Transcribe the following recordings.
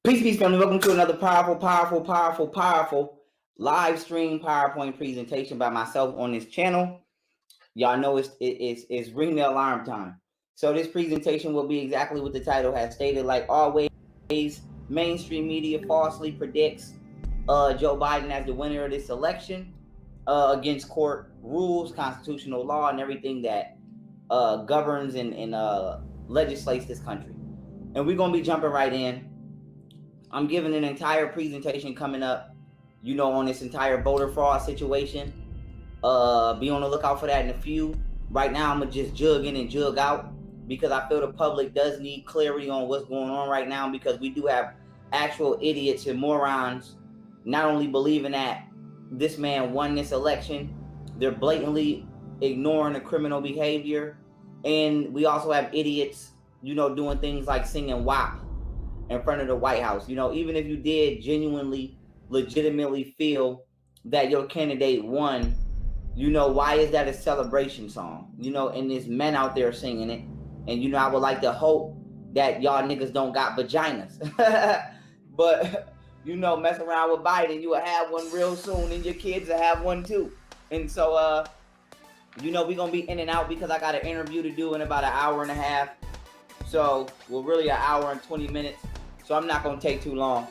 Peace, family. Welcome to another powerful live stream PowerPoint presentation by myself on this channel. Y'all know it's ring the alarm time. So this presentation will be exactly what the title has stated. Like always, mainstream media falsely predicts Joe Biden as the winner of this election against court rules, constitutional law, and everything that governs and legislates this country. And we're gonna be jumping right in. I'm giving an entire presentation coming up, on this entire voter fraud situation. Be on the lookout for that in a few. Right now, I'm going to just jug in and jug out because I feel the public does need clarity on what's going on right now, because we do have actual idiots and morons not only believing that this man won this election, they're blatantly ignoring the criminal behavior. And we also have idiots, doing things like singing WAP in front of the White House. Even if you did genuinely, legitimately feel that your candidate won, why is that a celebration song? And there's men out there singing it. And, I would like to hope that y'all niggas don't got vaginas. But, mess around with Biden, you will have one real soon, and your kids will have one too. And so, we're going to be in and out because I got an interview to do in about an hour and a half. So, really an hour and 20 minutes. So I'm not going to take too long.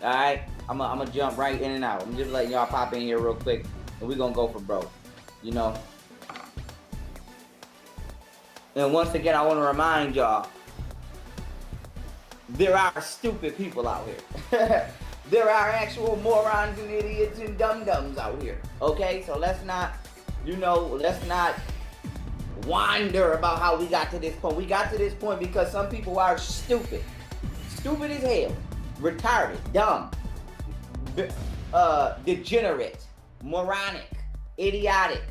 All right. I'm going to jump right in and out. I'm just letting y'all pop in here real quick. And we're going to go for broke. And once again, I want to remind y'all, there are stupid people out here. There are actual morons and idiots and dum-dums out here. Okay? So let's not, wonder about how we got to this point. We got to this point because some people are stupid. Stupid as hell, retarded, dumb, degenerate, moronic, idiotic.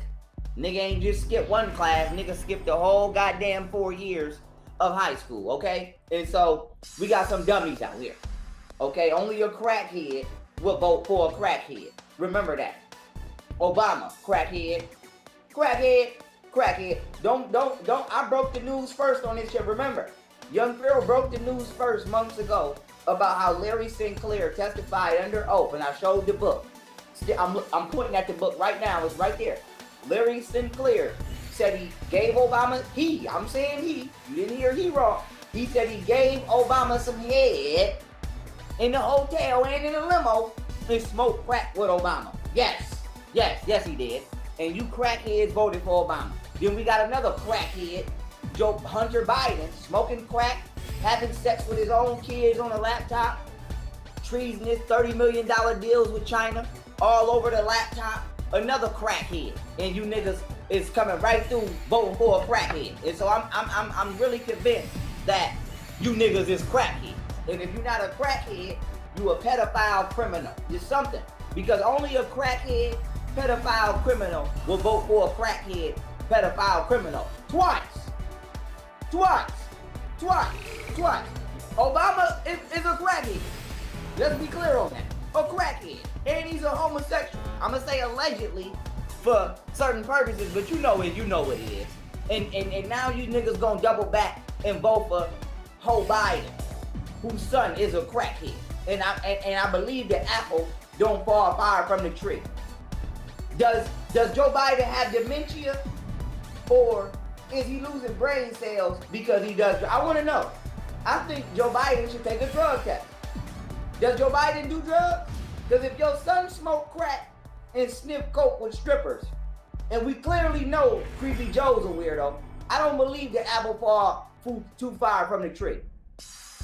Nigga ain't just skipped one class, nigga skipped the whole goddamn 4 years of high school, okay? And so, we got some dummies out here, okay? Only a crackhead will vote for a crackhead. Remember that. Obama, crackhead. Don't, I broke the news first on this shit, remember. Young Pharaoh broke the news first months ago about how Larry Sinclair testified under oath, and I showed the book. I'm pointing at the book right now. It's right there. Larry Sinclair said he gave Obama, I'm saying he, you didn't hear he wrong. He said he gave Obama some head in the hotel and in the limo and smoked crack with Obama. Yes, he did. And you crackheads voted for Obama. Then we got another crackhead, Hunter Biden, smoking crack, having sex with his own kids on a laptop, treasonous $30 million deals with China all over the laptop. Another crackhead, and you niggas is coming right through voting for a crackhead. And so I'm really convinced that you niggas is crackheads. And if you're not a crackhead, you a pedophile criminal. You're something, because only a crackhead pedophile criminal will vote for a crackhead pedophile criminal twice. Obama is a crackhead. Let's be clear on that. A crackhead. And he's a homosexual. I'm going to say allegedly for certain purposes, but you know what it is. And now you niggas going to double back and vote for Joe Biden, whose son is a crackhead. And I believe that apple don't fall far from the tree. Does Joe Biden have dementia, or is he losing brain cells because he does? I want to know. I think Joe Biden should take a drug test. Does Joe Biden do drugs? Because if your son smoked crack and sniffed coke with strippers, and we clearly know Creepy Joe's a weirdo, I don't believe the apple fall too far from the tree.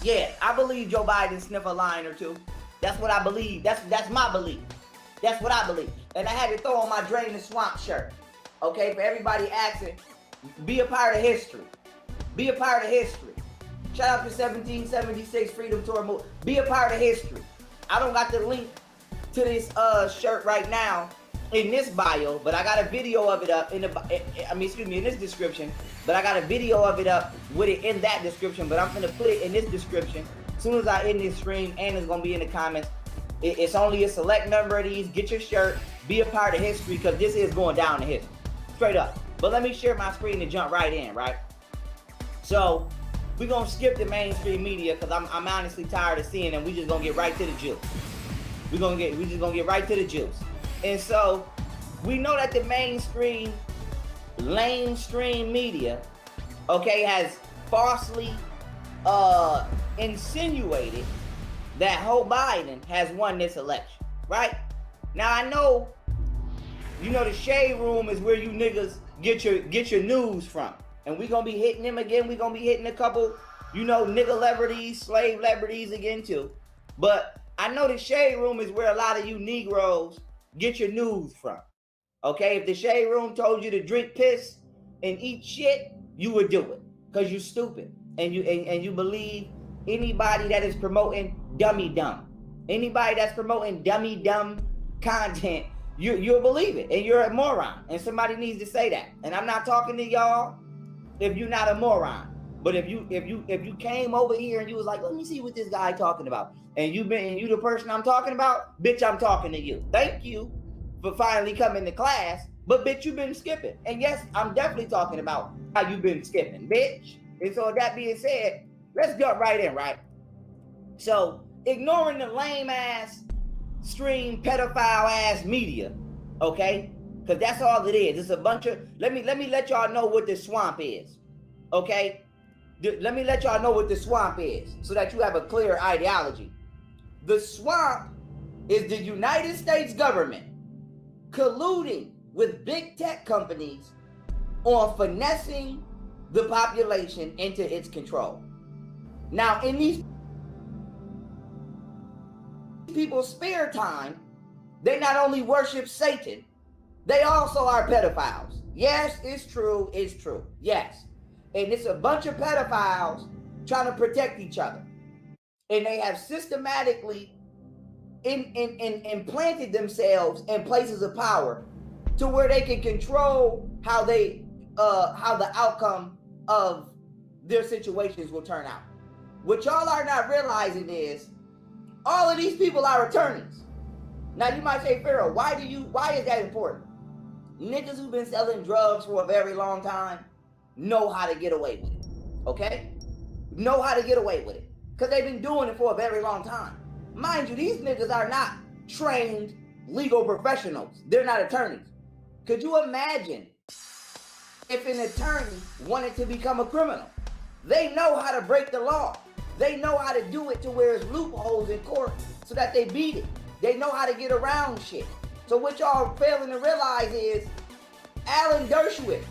Yeah, I believe Joe Biden sniff a line or two. That's what I believe. That's my belief. That's what I believe. And I had to throw on my Drain the Swamp shirt. Okay, for everybody asking, be a part of history. Be a part of history. Shout out to 1776 Freedom Tour movie. Be a part of history. I don't got the link to this shirt right now in this bio, but I got a video of it up in this description. But I got a video of it up with it in that description. But I'm gonna put it in this description as soon as I end this stream, and it's gonna be in the comments. It's only a select number of these. Get your shirt. Be a part of history, because this is going down in history. Straight up. But let me share my screen and jump right in, right? So, We're gonna skip the mainstream media because I'm honestly tired of seeing them. We just gonna get right to the juice. We just gonna get right to the juice. And so we know that the mainstream media, okay, has falsely insinuated that Joe Biden has won this election, right? Now I know, you know, the shade room is where you niggas get your news from. And we gonna be hitting them again. We gonna be hitting a couple, you know, nigga celebrities, slave celebrities again too. But I know the shade room is where a lot of you Negroes get your news from. Okay, if the shade room told you to drink piss and eat shit, you would do it because you stupid and you believe anybody that is promoting dummy dumb, anybody that's promoting dummy dumb content, you'll believe it, and you're a moron. And somebody needs to say that. And I'm not talking to y'all if you're not a moron. But if you came over here and you was like, let me see what this guy talking about, and you the person I'm talking about, bitch, I'm talking to you. Thank you for finally coming to class, but bitch, you've been skipping. And yes, I'm definitely talking about how you've been skipping, bitch. And so that being said, let's jump right in, right? So ignoring the lame ass stream pedophile ass media, okay? Because that's all it is. It's a bunch of, let me let y'all know what the swamp is, okay? Let me let y'all know what the swamp is so that you have a clear ideology. The swamp is the United States government colluding with big tech companies on finessing the population into its control. Now, in these people's spare time, they not only worship Satan, they also are pedophiles. Yes, it's true. Yes. And it's a bunch of pedophiles trying to protect each other. And they have systematically implanted themselves in places of power to where they can control how the outcome of their situations will turn out. What y'all are not realizing is all of these people are attorneys. Now you might say, Pharaoh, why is that important? Niggas who've been selling drugs for a very long time know how to get away with it, okay? Know how to get away with it because they've been doing it for a very long time. Mind you, these niggas are not trained legal professionals. They're not attorneys. Could you imagine if an attorney wanted to become a criminal? They know how to break the law. They know how to do it to where there's loopholes in court so that they beat it. They know how to get around shit. So what y'all failing to realize is Alan Dershowitz,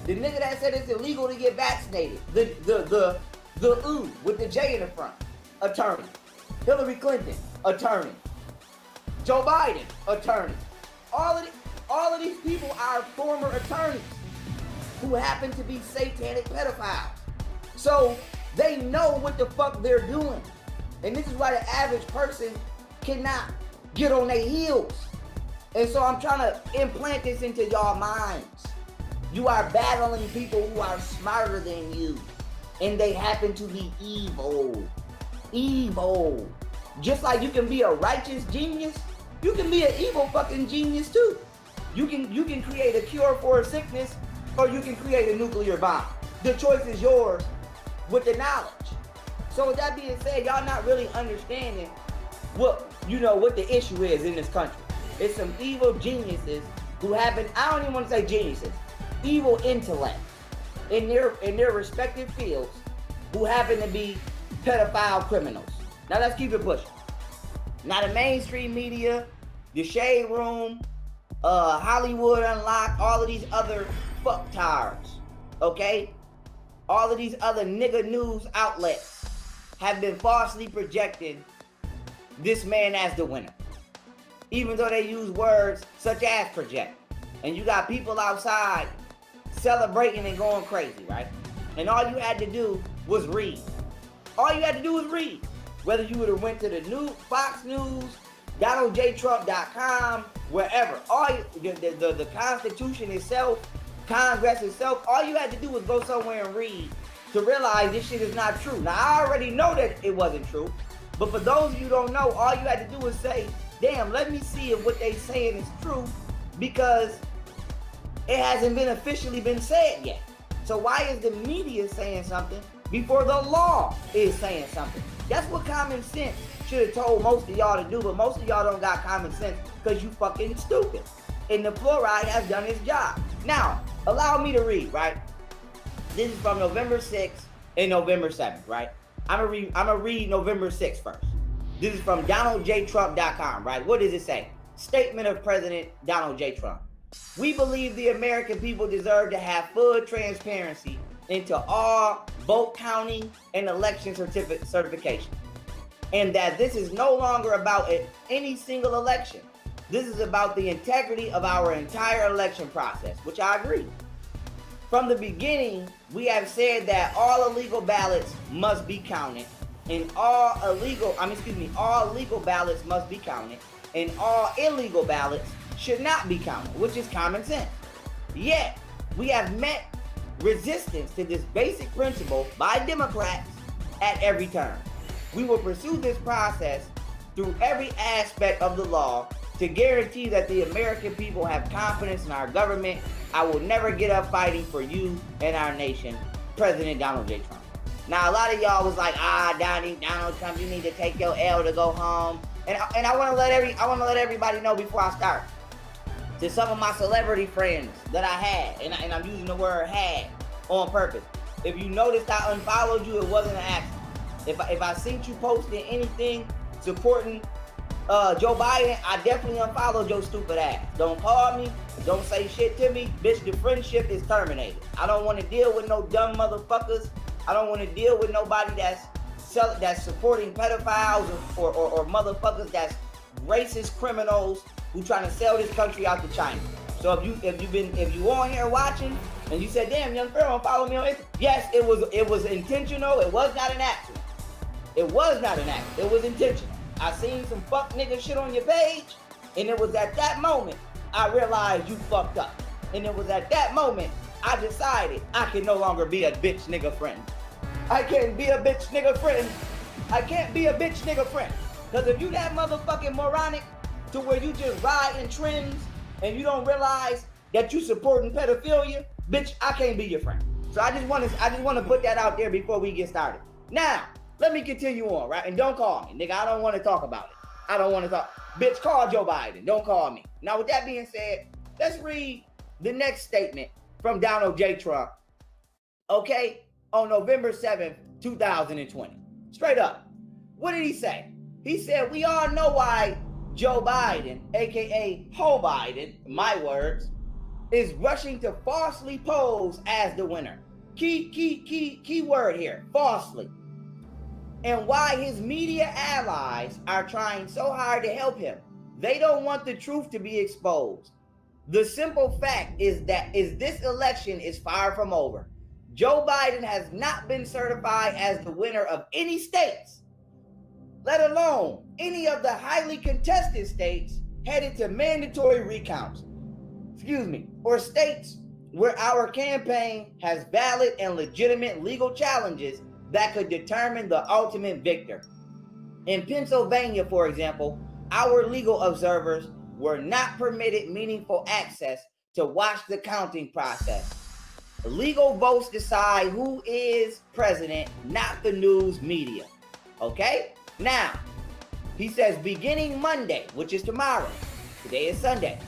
the nigga that said it's illegal to get vaccinated, the ooh with the J in the front, attorney. Hillary Clinton, attorney. Joe Biden, attorney. All of these people are former attorneys who happen to be satanic pedophiles. So they know what the fuck they're doing. And this is why the average person cannot get on their heels. And so I'm trying to implant this into y'all minds. You are battling people who are smarter than you. And they happen to be evil. Evil. Just like you can be a righteous genius, you can be an evil fucking genius too. You can create a cure for a sickness, or you can create a nuclear bomb. The choice is yours with the knowledge. So with that being said, y'all not really understanding what the issue is in this country. It's some evil geniuses who happen, I don't even want to say geniuses, evil intellect in their respective fields who happen to be pedophile criminals. Now let's keep it pushing. Now the mainstream media, the shade room, Hollywood Unlocked, all of these other fucktards, okay? All of these other nigga news outlets have been falsely projecting this man as the winner. Even though they use words such as project. And you got people outside celebrating and going crazy, right? And all you had to do was read. All you had to do was read. Whether you would have went to the new Fox News, DonaldJTrump.com, wherever. The Constitution itself, Congress itself, all you had to do was go somewhere and read to realize this shit is not true. Now, I already know that it wasn't true, but for those of you who don't know, all you had to do was say, damn, let me see if what they saying is true, because it hasn't been officially been said yet. So why is the media saying something before the law is saying something. That's what common sense should have told most of y'all to do, but most of y'all don't got common sense because you fucking stupid. And the fluoride has done its job. Now, allow me to read, right? This is from November 6th and November 7th, right? I'm gonna read November 6th first. This is from DonaldJTrump.com, right? What does it say? Statement of President Donald J. Trump. We believe the American people deserve to have full transparency into all vote counting and election certification. And that this is no longer about any single election. This is about the integrity of our entire election process, which I agree. From the beginning, we have said that all illegal ballots must be counted, and all legal ballots must be counted, and all illegal ballots should not be counted, which is common sense. Yet, we have met resistance to this basic principle by Democrats at every turn. We will pursue this process through every aspect of the law to guarantee that the American people have confidence in our government. I will never get up fighting for you and our nation, President Donald J. Trump. Now, a lot of y'all was like, Donald Trump, you need to take your L to go home. And I want to let everybody know before I start. To some of my celebrity friends that I had, and I'm using the word had on purpose. If you noticed I unfollowed you, it wasn't an accident. If I seen you posting anything supporting Joe Biden, I definitely unfollowed your stupid ass. Don't call me. Don't say shit to me. Bitch, the friendship is terminated. I don't want to deal with no dumb motherfuckers. I don't want to deal with nobody that's supporting pedophiles or motherfuckers that's racist criminals who trying to sell this country out to China. So if you on here watching and you said, damn, young girl, follow me on Instagram. Yes, it was intentional. It was not an accident. It was not an accident. It was intentional. I seen some fuck nigga shit on your page, and it was at that moment I realized you fucked up. And it was at that moment I decided I can no longer be a bitch nigga friend. I can't be a bitch nigga friend. I can't be a bitch nigga friend. Because if you that motherfucking moronic to where you just ride in trends and you don't realize that you supporting pedophilia, bitch, I can't be your friend. So I just want to put that out there before we get started. Now, let me continue on, right? And don't call me, nigga. I don't want to talk about it. I don't want to talk. Bitch, call Joe Biden. Don't call me. Now, with that being said, let's read the next statement from Donald J. Trump. Okay? On November 7th, 2020. Straight up. What did he say? He said, we all know why Joe Biden, aka Ho Biden, my words, is rushing to falsely pose as the winner. Key word here, falsely. And why his media allies are trying so hard to help him. They don't want the truth to be exposed. The simple fact is that this election is far from over. Joe Biden has not been certified as the winner of any states, let alone any of the highly contested states headed to mandatory recounts. Or states where our campaign has valid and legitimate legal challenges that could determine the ultimate victor. In Pennsylvania, for example, our legal observers were not permitted meaningful access to watch the counting process. Legal votes decide who is president, not the news media. Okay? Now, he says beginning Monday, which is tomorrow, today is Sunday,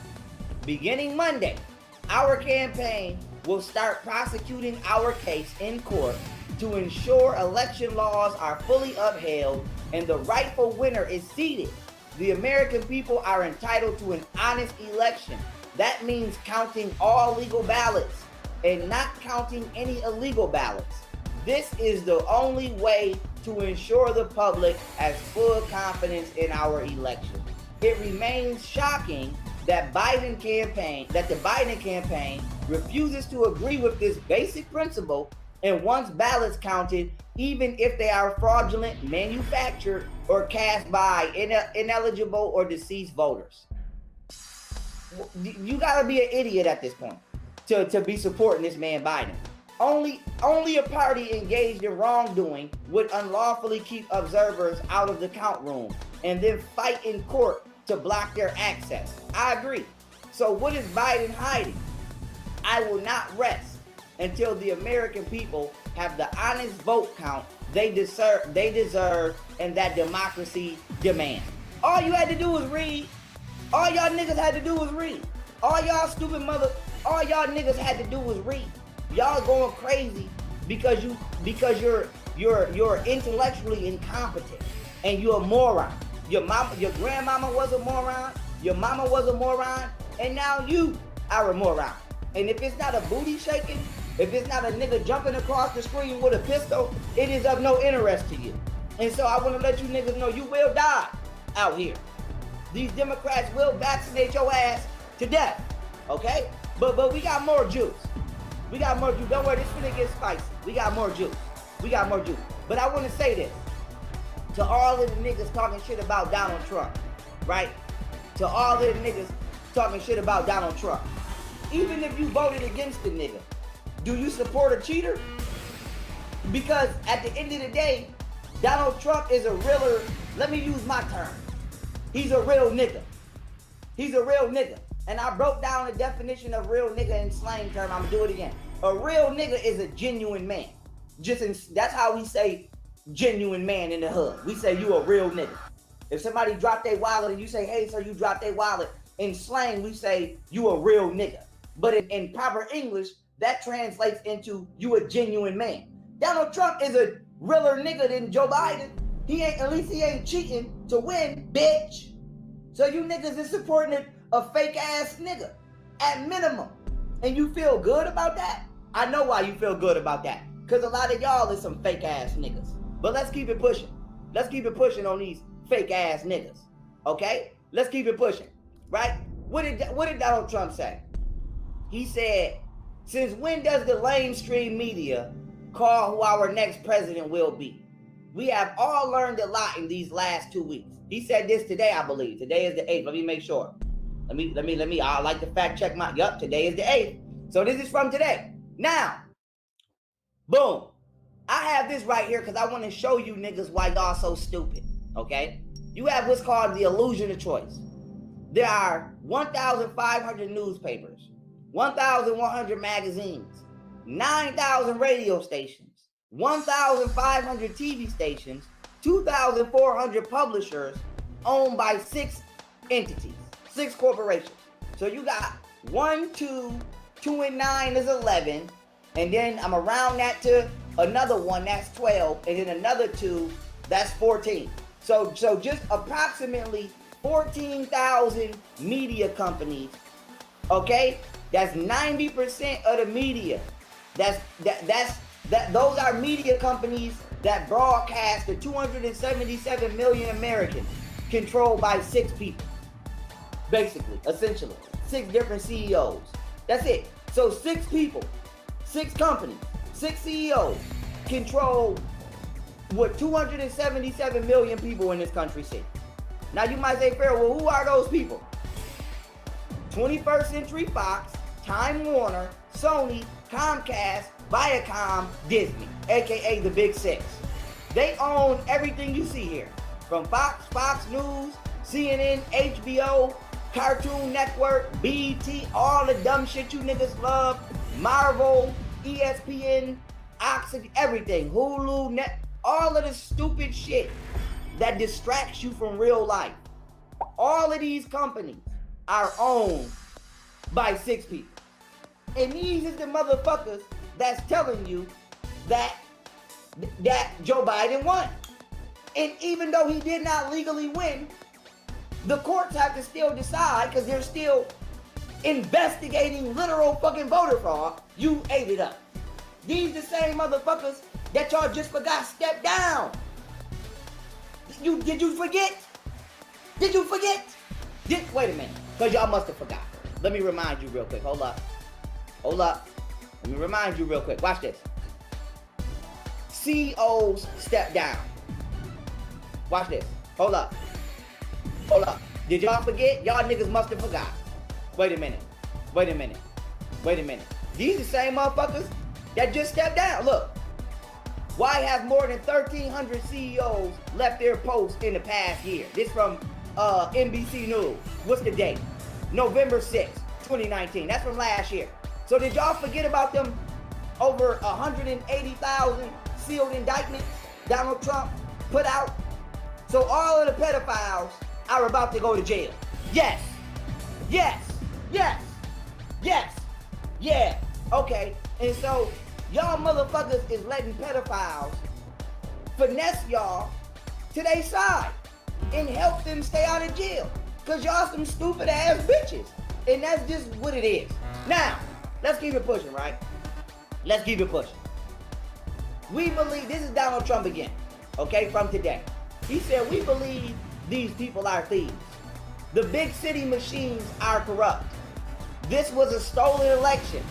beginning Monday, our campaign will start prosecuting our case in court to ensure election laws are fully upheld and the rightful winner is seated. The American people are entitled to an honest election. That means counting all legal ballots and not counting any illegal ballots. This is the only way to ensure the public has full confidence in our election. It remains shocking that the Biden campaign refuses to agree with this basic principle and wants ballots counted even if they are fraudulent, manufactured, or cast by ineligible or deceased voters. You gotta be an idiot at this point to be supporting this man Biden. Only a party engaged in wrongdoing would unlawfully keep observers out of the count room and then fight in court to block their access. I agree. So what is Biden hiding? I will not rest until the American people have the honest vote count they deserve, and that democracy demands. All you had to do was read. All y'all niggas had to do was read. All y'all niggas had to do was read. Y'all going crazy because you're intellectually incompetent and you're a moron. Your grandmama was a moron, your mama was a moron, and now you are a moron. And if it's not a booty shaking, if it's not a nigga jumping across the screen with a pistol, it is of no interest to you. And so I want to let you niggas know you will die out here. These Democrats will vaccinate your ass to death, okay? But we got more juice. We got more juice. Don't worry, this finna get spicy. We got more juice. We got more juice. But I want to say this to all of the niggas talking shit about Donald Trump, right? To all of the niggas talking shit about Donald Trump. Even if you voted against the nigga, do you support a cheater? Because at the end of the day, Donald Trump is a realer. Let me use my term. He's a real nigga. He's a real nigga. And I broke down the definition of real nigga in slang term. I'm gonna do it again. A real nigga is a genuine man. That's how we say genuine man in the hood. We say you a real nigga. If somebody dropped their wallet and you say, hey, sir, you dropped their wallet. In slang, we say you a real nigga. But in proper English, that translates into you a genuine man. Donald Trump is a realer nigga than Joe Biden. At least he ain't cheating to win, bitch. So you niggas is supporting a fake ass nigga at minimum. And you feel good about that? I know why you feel good about that. Because a lot of y'all is some fake ass niggas. But let's keep it pushing. Let's keep it pushing on these fake ass niggas. Okay? Let's keep it pushing. Right? What did Donald Trump say? He said, since when does the lamestream media call who our next president will be? We have all learned a lot in these last 2 weeks. He said this today, I believe. Today is the 8th. Let me make sure. Let me, I like to fact check today is the 8th. So this is from today. Now, boom. I have this right here because I want to show you niggas why y'all so stupid, okay? You have what's called the illusion of choice. There are 1,500 newspapers, 1,100 magazines, 9,000 radio stations, 1,500 TV stations, 2,400 publishers owned by 6 entities, 6 corporations. So you got 1, 2, 2 and 9 is 11, and then I'm around that to another one, that's 12, and then another 2, that's 14. So just approximately 14,000 media companies, okay? That's 90% of the media. Those are media companies that broadcast to 277 million Americans, controlled by 6 people. Basically, essentially, 6 different CEOs. That's it. So 6 people, 6 companies, 6 CEOs control what 277 million people in this country see. Now you might say, Farrell, well, who are those people? 21st Century Fox, Time Warner, Sony, Comcast, Viacom, Disney, aka the Big 6. They own everything you see here, from Fox News, CNN, HBO, Cartoon Network, BET, all the dumb shit you niggas love, Marvel, ESPN, Oxygen, everything, Hulu, all of the stupid shit that distracts you from real life. All of these companies are owned by 6 people. And these is the motherfuckers that's telling you that Joe Biden won. And even though he did not legally win, the courts have to still decide because they're still investigating literal fucking voter fraud. You ate it up. These the same motherfuckers that y'all just forgot stepped down. Did you forget? Did you forget? Wait a minute, because y'all must have forgot. Let me remind you real quick. Hold up. Let me remind you real quick. Watch this. CEOs step down. Watch this. Hold up. Did y'all forget? Y'all niggas must have forgot. Wait a minute. These the same motherfuckers that just stepped down. Look. Why have more than 1,300 CEOs left their posts in the past year? This from NBC News. What's the date? November 6th, 2019. That's from last year. So did y'all forget about them over 180,000 sealed indictments Donald Trump put out. So all of the pedophiles are about to go to jail. Yes. Yes. Yes. Yes. Yeah. Okay. And so y'all motherfuckers is letting pedophiles finesse y'all to their side and help them stay out of jail. Cause y'all some stupid ass bitches. And that's just what it is. Now, let's keep it pushing, right? Let's keep it pushing. We believe, this is Donald Trump again, okay, from today. He said, we believe these people are thieves. The big city machines are corrupt. This was a stolen election.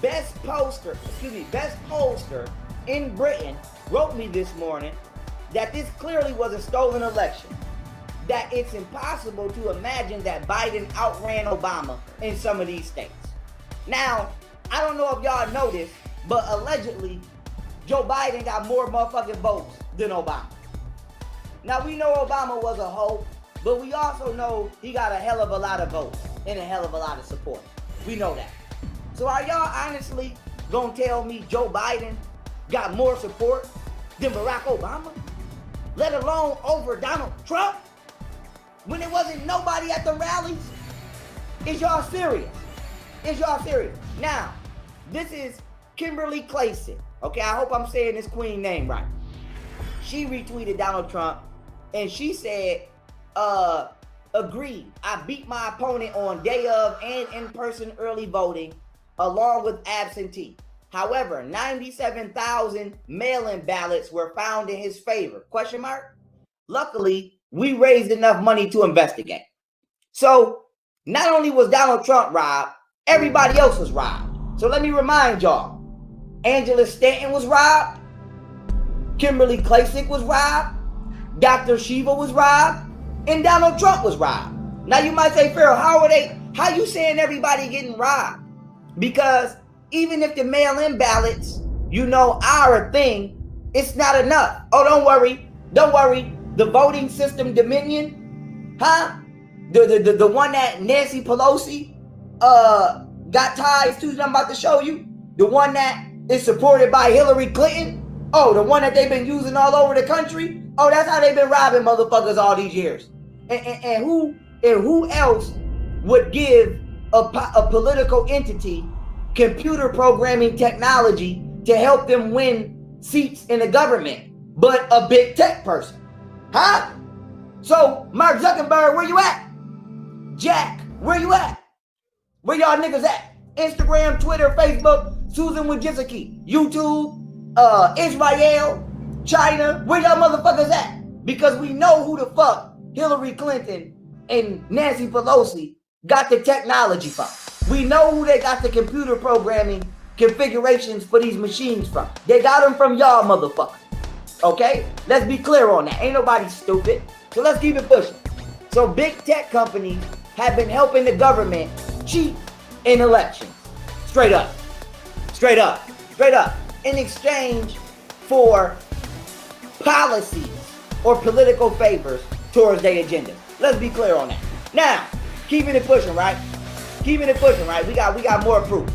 Best pollster in Britain wrote me this morning that this clearly was a stolen election. That it's impossible to imagine that Biden outran Obama in some of these states. Now, I don't know if y'all know this, but allegedly, Joe Biden got more motherfucking votes than Obama. Now, we know Obama was a hoe, but we also know he got a hell of a lot of votes and a hell of a lot of support. We know that. So are y'all honestly gonna tell me Joe Biden got more support than Barack Obama? Let alone over Donald Trump? When it wasn't nobody at the rallies? Is y'all serious? Is y'all serious? Now, this is Kimberly Clayson. Okay, I hope I'm saying this queen name right. She retweeted Donald Trump and she said, agreed. I beat my opponent on day of and in-person early voting along with absentee. However, 97,000 mail-in ballots were found in his favor. Question mark? Luckily, we raised enough money to investigate. So, not only was Donald Trump robbed, everybody else was robbed. So let me remind y'all, Angela Stanton was robbed, Kimberly Klacik was robbed, Dr. Shiva was robbed, and Donald Trump was robbed. Now you might say, Pharaoh, how you saying everybody getting robbed? Because even if the mail-in ballots, are a thing, it's not enough. Oh, don't worry. The voting system dominion, the one that Nancy Pelosi got ties to, that I'm about to show you, the one that is supported by Hillary Clinton, the one that they've been using all over the country, that's how they've been robbing motherfuckers all these years. And who else would give a political entity computer programming technology to help them win seats in the government but a big tech person? So, Mark Zuckerberg, where you at? Jack, where you at? Where y'all niggas at? Instagram, Twitter, Facebook, Susan Wojcicki, YouTube, Israel, China, where y'all motherfuckers at? Because we know who the fuck Hillary Clinton and Nancy Pelosi got the technology from. We know who they got the computer programming configurations for these machines from. They got them from y'all motherfuckers. Okay? Let's be clear on that. Ain't nobody stupid. So let's keep it pushing. So big tech companies have been helping the government cheat in elections. Straight up. In exchange for policies or political favors towards their agenda. Let's be clear on that. Now, keeping it pushing, right? We got more proof.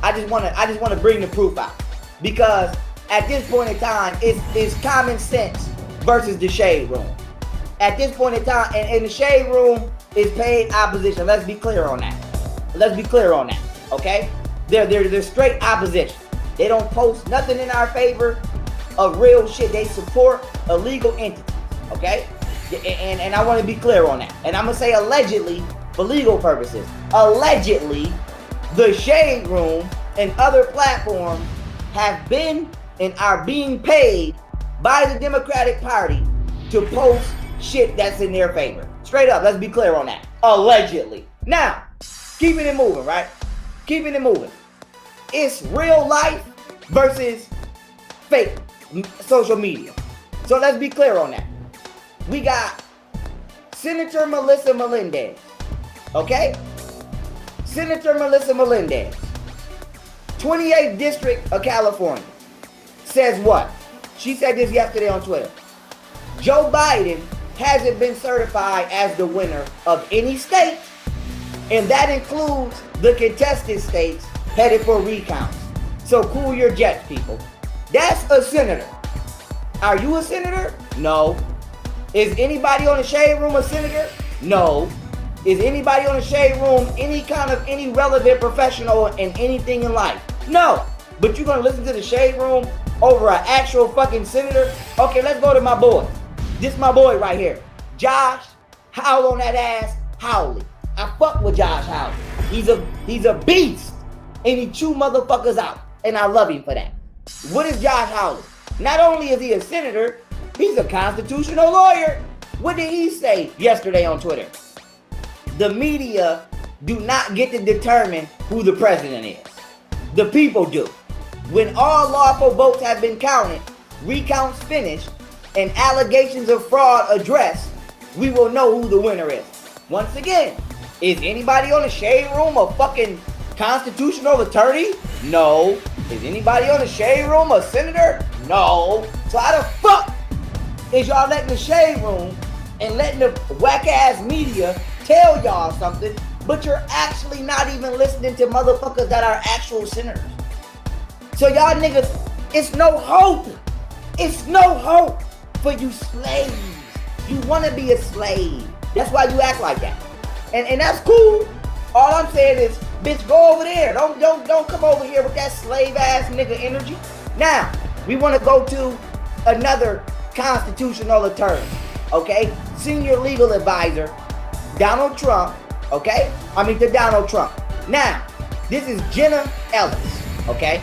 I just want to bring the proof out, because at this point in time, it's common sense versus the shade room. At this point in time, and the shade room is paid opposition. Let's be clear on that. Okay? They're straight opposition. They don't post nothing in our favor of real shit. They support illegal entities. Okay? And I want to be clear on that. And I'm gonna say allegedly for legal purposes. Allegedly, the shade room and other platforms have been and are being paid by the Democratic Party to post shit that's in their favor. Straight up, let's be clear on that. Allegedly. Now, keeping it moving, right? It's real life versus fake social media. So let's be clear on that. We got Senator Melissa Melendez. Okay? Senator Melissa Melendez, 28th District of California, says what? She said this yesterday on Twitter. Joe Biden hasn't been certified as the winner of any state, and that includes the contested states headed for recounts. So cool your jets, people. That's a senator. Are you a senator? No. Is anybody on the Shade Room a senator? No. Is anybody on the Shade Room any relevant professional in anything in life? No. But you're gonna listen to the Shade Room over an actual fucking senator? Okay, let's go to my boy. This my boy right here. Josh, howl on that ass, Howley. I fuck with Josh Howley. He's a beast. And he chew motherfuckers out. And I love him for that. What is Josh Howley? Not only is he a senator, he's a constitutional lawyer. What did he say yesterday on Twitter? The media do not get to determine who the president is. The people do. When all lawful votes have been counted, recounts finished, and allegations of fraud addressed, we will know who the winner is. Once again, is anybody on the Shade Room a fucking constitutional attorney? No. Is anybody on the Shade Room a senator? No. So how the fuck is y'all letting the Shade Room and letting the whack-ass media tell y'all something, but you're actually not even listening to motherfuckers that are actual senators? So y'all niggas, it's no hope. It's no hope for you slaves. You want to be a slave. That's why you act like that. And that's cool. All I'm saying is, bitch, go over there. Don't come over here with that slave ass nigga energy. Now, we want to go to another constitutional attorney, okay? Senior legal advisor, Donald Trump, okay? To Donald Trump. Now, this is Jenna Ellis, okay?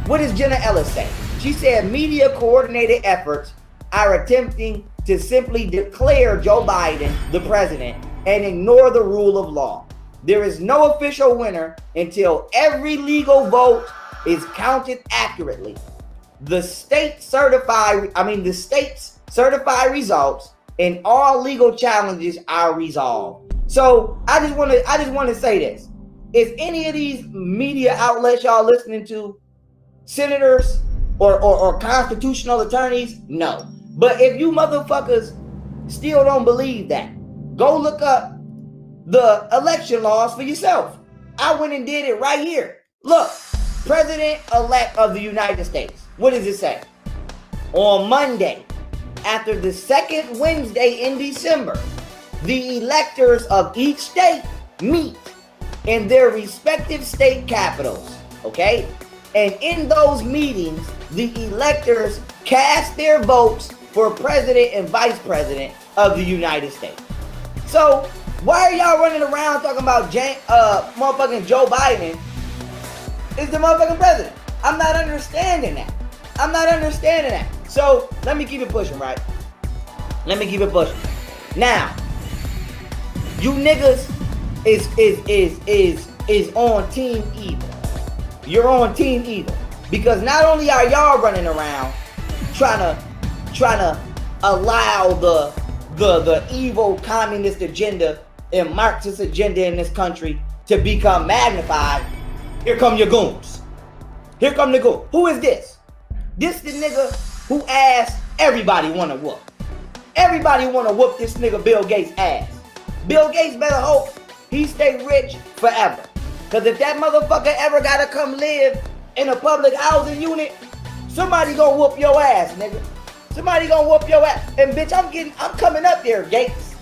What does Jenna Ellis say? She said media coordinated efforts are attempting to simply declare Joe Biden the president and ignore the rule of law. There is no official winner until every legal vote is counted accurately. The states certify results and all legal challenges are resolved. So I just want to say this. Is any of these media outlets y'all listening to senators or constitutional attorneys? No. But if you motherfuckers still don't believe that, go look up the election laws for yourself. I went and did it right here. Look, President-elect of the United States. What does it say? On Monday, after the second Wednesday in December, the electors of each state meet in their respective state capitals, okay? And in those meetings, the electors cast their votes for president and vice president of the United States. So, why are y'all running around talking about motherfucking Joe Biden is the motherfucking president? I'm not understanding that. So, let me keep it pushing, right? Now, you niggas is on team evil. You're on team evil. Because not only are y'all running around trying to allow the evil communist agenda and Marxist agenda in this country to become magnified, here come your goons. Here come the goons. Who is this? This the nigga who ass everybody wanna whoop. Everybody wanna whoop this nigga Bill Gates' ass. Bill Gates better hope he stay rich forever. Cause if that motherfucker ever gotta come live in a public housing unit, somebody gonna whoop your ass, nigga. Somebody gonna whoop your ass. And bitch, I'm coming up there, Gates.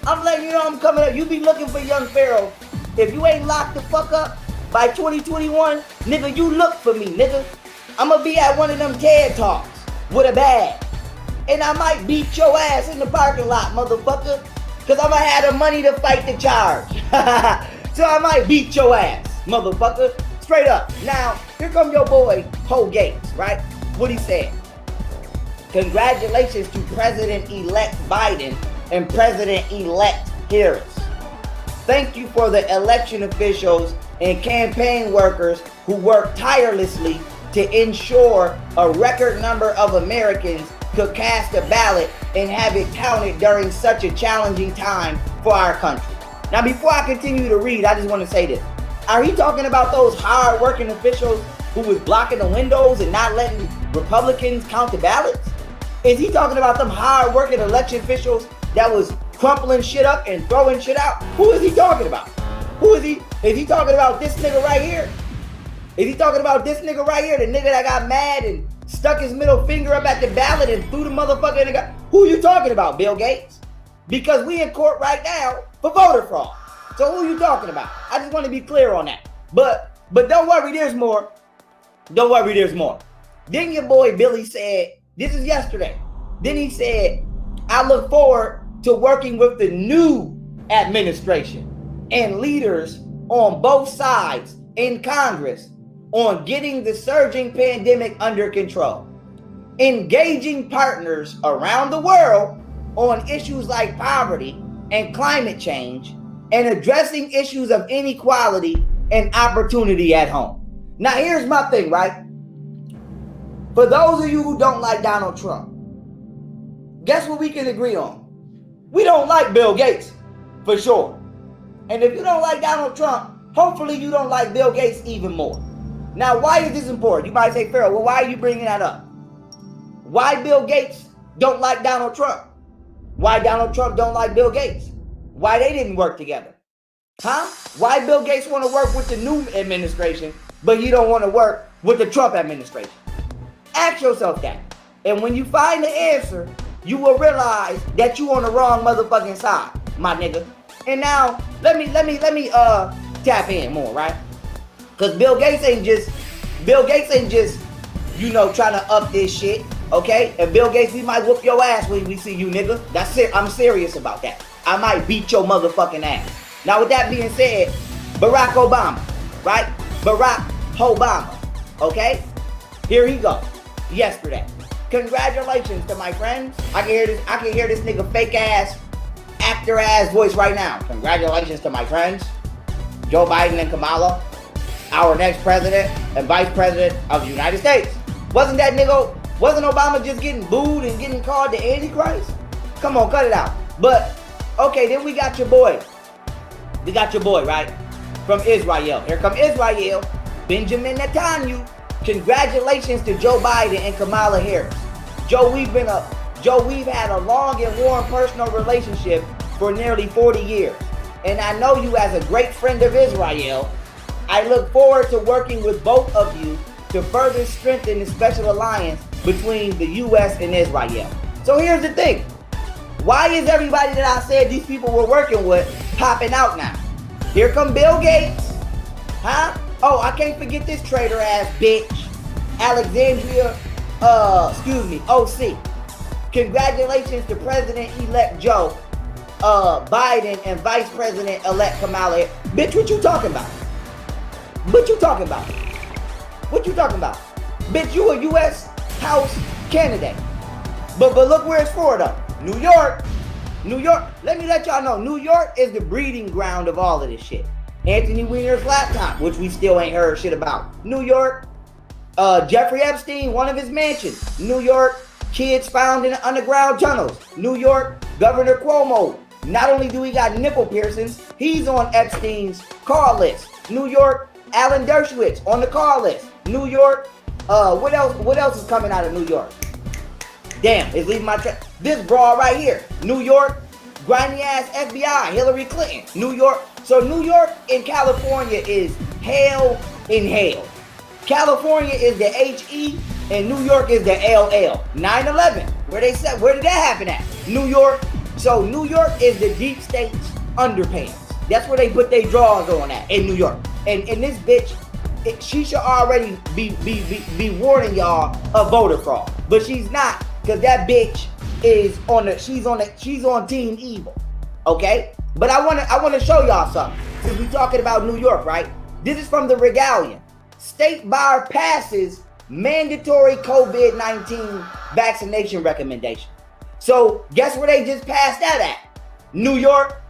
I'm letting you know I'm coming up. You be looking for young Pharaoh. If you ain't locked the fuck up by 2021, nigga, you look for me, nigga. I'ma be at one of them TED Talks with a bag. And I might beat your ass in the parking lot, motherfucker. Cause I'ma have the money to fight the charge. So I might beat your ass, motherfucker. Straight up. Now, here come your boy, Ho Gates, right? What he said. Congratulations to President-elect Biden and President-elect Harris. Thank you for the election officials and campaign workers who worked tirelessly to ensure a record number of Americans could cast a ballot and have it counted during such a challenging time for our country. Now, before I continue to read, I just want to say this. Are he talking about those hard-working officials who was blocking the windows and not letting Republicans count the ballots? Is he talking about them hard-working election officials that was crumpling shit up and throwing shit out? Who is he talking about? Who is he? Is he talking about this nigga right here? Is he talking about this nigga right here, the nigga that got mad and stuck his middle finger up at the ballot and threw the motherfucker in the guy? Who you talking about, Bill Gates? Because we in court right now for voter fraud. So who you talking about? I just want to be clear on that. But don't worry, there's more. Don't worry, there's more. Then your boy Billy said, this is yesterday. Then he said, I look forward to working with the new administration and leaders on both sides in Congress on getting the surging pandemic under control, engaging partners around the world on issues like poverty and climate change, and addressing issues of inequality and opportunity at home. Now, here's my thing, right? For those of you who don't like Donald Trump, guess what we can agree on? We don't like Bill Gates, for sure. And if you don't like Donald Trump, hopefully you don't like Bill Gates even more. Now, why is this important? You might say, Pharaoh, well, why are you bringing that up? Why Bill Gates don't like Donald Trump? Why Donald Trump don't like Bill Gates? Why they didn't work together? Huh? Why Bill Gates want to work with the new administration, but he don't want to work with the Trump administration? Ask yourself that. And when you find the answer, you will realize that you on the wrong motherfucking side, my nigga. And now, let me tap in more, right? Because Bill Gates ain't just, you know, trying to up this shit, okay? And Bill Gates, we might whoop your ass when we see you, nigga. That's it. I'm serious about that. I might beat your motherfucking ass. Now, with that being said, Barack Obama, right? Barack Obama, okay? Here he goes. Yesterday. Congratulations to my friends. I can hear this nigga fake ass, actor ass voice right now. Congratulations to my friends, Joe Biden and Kamala, our next president and vice president of the United States. Wasn't Obama just getting booed and getting called the Antichrist? Come on, cut it out. But, okay, then we got your boy. We got your boy, right? From Israel. Here come Israel, Benjamin Netanyahu. Congratulations to Joe Biden and Kamala Harris. Joe, we've had a long and warm personal relationship for nearly 40 years. And I know you as a great friend of Israel. I look forward to working with both of you to further strengthen the special alliance between the U.S. and Israel. So here's the thing. Why is everybody that I said these people were working with popping out now? Here come Bill Gates. Huh? Oh, I can't forget this traitor ass bitch, Alexandria, OC. Congratulations to President-elect Joe Biden and Vice President-elect Kamala. Bitch, what you talking about? What you talking about? What you talking about? Bitch, you a U.S. House candidate. But look where it's for though. New York. Let me let y'all know, New York is the breeding ground of all of this shit. Anthony Weiner's laptop, which we still ain't heard shit about. New York. Jeffrey Epstein, one of his mansions. New York. Kids found in underground tunnels. New York. Governor Cuomo. Not only do we got nipple piercings, he's on Epstein's call list. New York. Alan Dershowitz on the call list. New York. What else is coming out of New York? Damn, it's leaving my track. This broad right here. New York. Grimy ass FBI. Hillary Clinton. New York. So New York and California is hell in hell. California is the HE and New York is the LL. 9/11. Where did that happen at? New York. So New York is the deep state's underpants. That's where they put their drawers on at in New York. And this bitch, she should already be warning y'all of voter fraud. But she's not, because that bitch is she's on Team Evil. Okay? But I wanna show y'all something. Since we talking about New York, right? This is from the Regalian. State bar passes mandatory COVID-19 vaccination recommendation. So guess where they just passed that at? New York.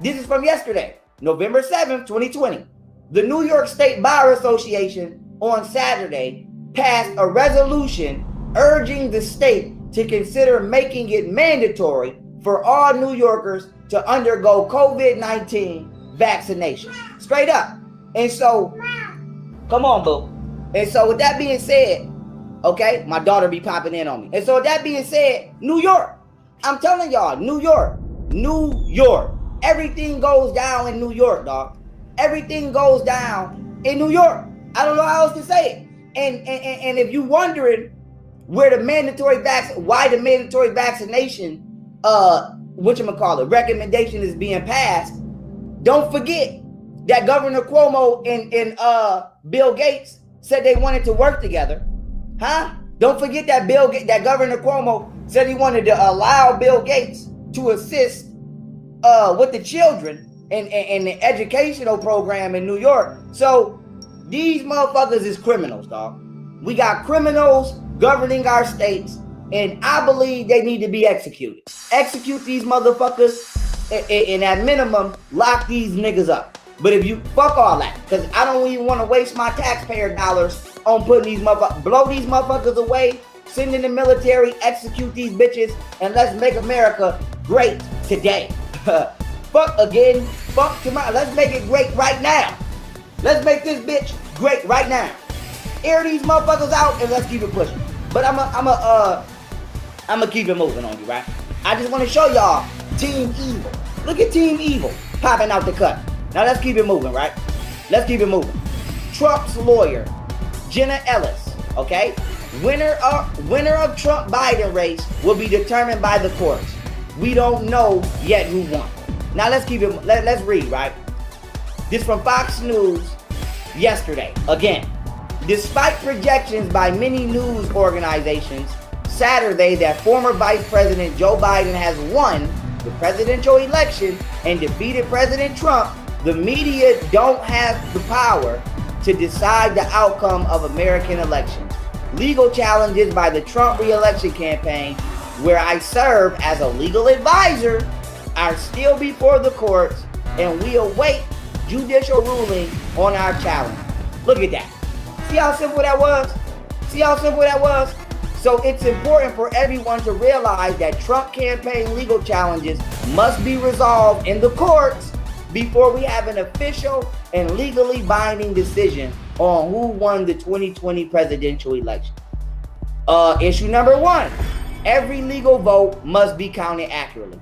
This is from yesterday, November 7th, 2020. The New York State Bar Association on Saturday passed a resolution urging the state to consider making it mandatory for all New Yorkers to undergo COVID-19 vaccination. Straight up. And so, come on, boo. And so with that being said, okay, my daughter be popping in on me. And so with that being said, New York. I'm telling y'all, New York. Everything goes down in New York, dog. Everything goes down in New York. I don't know how else to say it. And if you're wondering why the mandatory vaccination, recommendation is being passed, don't forget that Governor Cuomo and Bill Gates said they wanted to work together. Huh? Don't forget that that Governor Cuomo said he wanted to allow Bill Gates to assist with the children and the educational program in New York. So these motherfuckers is criminals, dog. We got criminals governing our states, and I believe they need to be executed. Execute these motherfuckers, and at minimum, lock these niggas up. But if you fuck all that, because I don't even want to waste my taxpayer dollars on putting these motherfuckers, blow these motherfuckers away, send in the military, execute these bitches, and let's make America great today. Fuck again, fuck tomorrow. Let's make it great right now. Let's make this bitch great right now. Air these motherfuckers out and let's keep it pushing. But I'ma keep it moving on you, right? I just want to show y'all Team Evil. Look at Team Evil popping out the cut. Now let's keep it moving, right? Let's keep it moving. Trump's lawyer, Jenna Ellis, okay? Winner of Trump-Biden race will be determined by the courts. We don't know yet who won. Now let's keep it. Let's read, right? This from Fox News yesterday. Again, despite projections by many news organizations Saturday that former Vice President Joe Biden has won the presidential election and defeated President Trump, the media don't have the power to decide the outcome of American elections. Legal challenges by the Trump re-election campaign, where I serve as a legal advisor, are still before the courts, and we await judicial ruling on our challenge. Look at that. See how simple that was? See how simple that was? So it's important for everyone to realize that Trump campaign legal challenges must be resolved in the courts before we have an official and legally binding decision on who won the 2020 presidential election. Issue number 1, every legal vote must be counted accurately.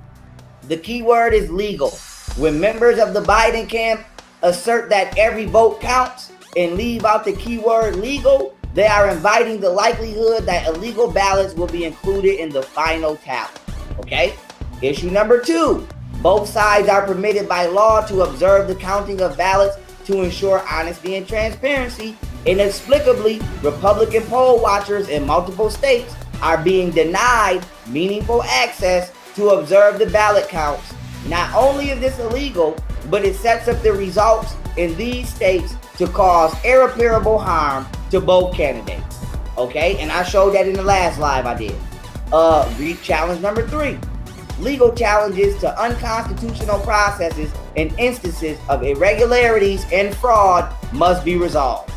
The key word is legal. When members of the Biden camp assert that every vote counts and leave out the keyword legal, they are inviting the likelihood that illegal ballots will be included in the final tally. Okay? Issue number 2, both sides are permitted by law to observe the counting of ballots to ensure honesty and transparency. Inexplicably, Republican poll watchers in multiple states are being denied meaningful access to observe the ballot counts. Not only is this illegal, but it sets up the results in these states to cause irreparable harm to both candidates. Okay, and I showed that in the last live I did. Read challenge number 3. Legal challenges to unconstitutional processes and instances of irregularities and fraud must be resolved.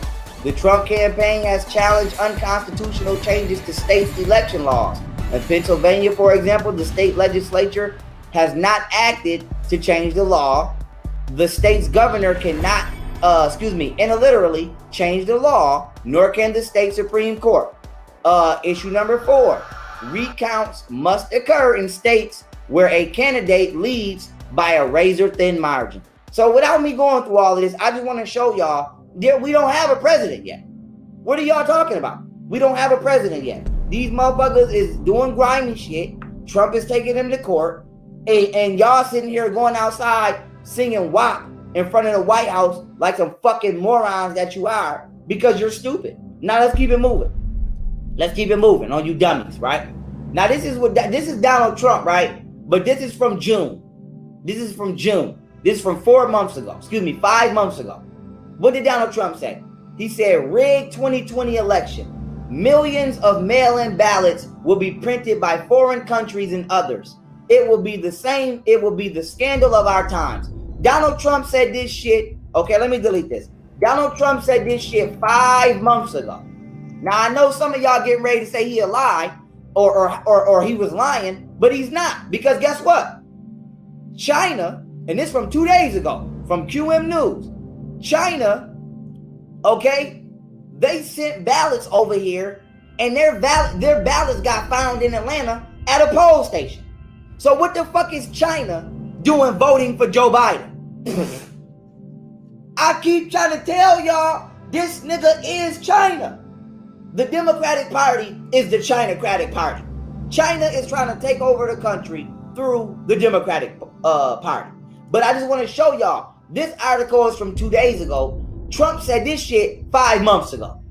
The Trump campaign has challenged unconstitutional changes to states' election laws. In Pennsylvania, for example, the state legislature has not acted to change the law. The state's governor cannot, unilaterally change the law, nor can the state Supreme Court. Issue number 4, recounts must occur in states where a candidate leads by a razor-thin margin. So without me going through all of this, I just want to show y'all that we don't have a president yet. What are y'all talking about? We don't have a president yet. These motherfuckers is doing grimy shit. Trump is taking them to court. And y'all sitting here going outside singing WAP in front of the White House like some fucking morons that you are because you're stupid. Now let's keep it moving. Let's keep it moving on you dummies, right? Now this is Donald Trump, right? But this is from June. This is from 5 months ago. What did Donald Trump say? He said, rigged 2020 election. Millions of mail-in ballots will be printed by foreign countries and others. It will be the scandal of our times. Donald Trump said this shit. Okay, let me delete this. Donald Trump said this shit 5 months ago. Now I know some of y'all getting ready to say he a lie or he was lying, but he's not. Because guess what? China, and this from 2 days ago, from QM News, China, okay, they sent ballots over here, and their ballots got found in Atlanta at a poll station. So what the fuck is China doing voting for Joe Biden? I keep trying to tell y'all, This nigga is China. The Democratic Party is the Chinocratic Party. China is trying to take over the country through the Democratic Party. But I just want to show y'all, this article is from 2 days ago. Trump said this shit 5 months ago.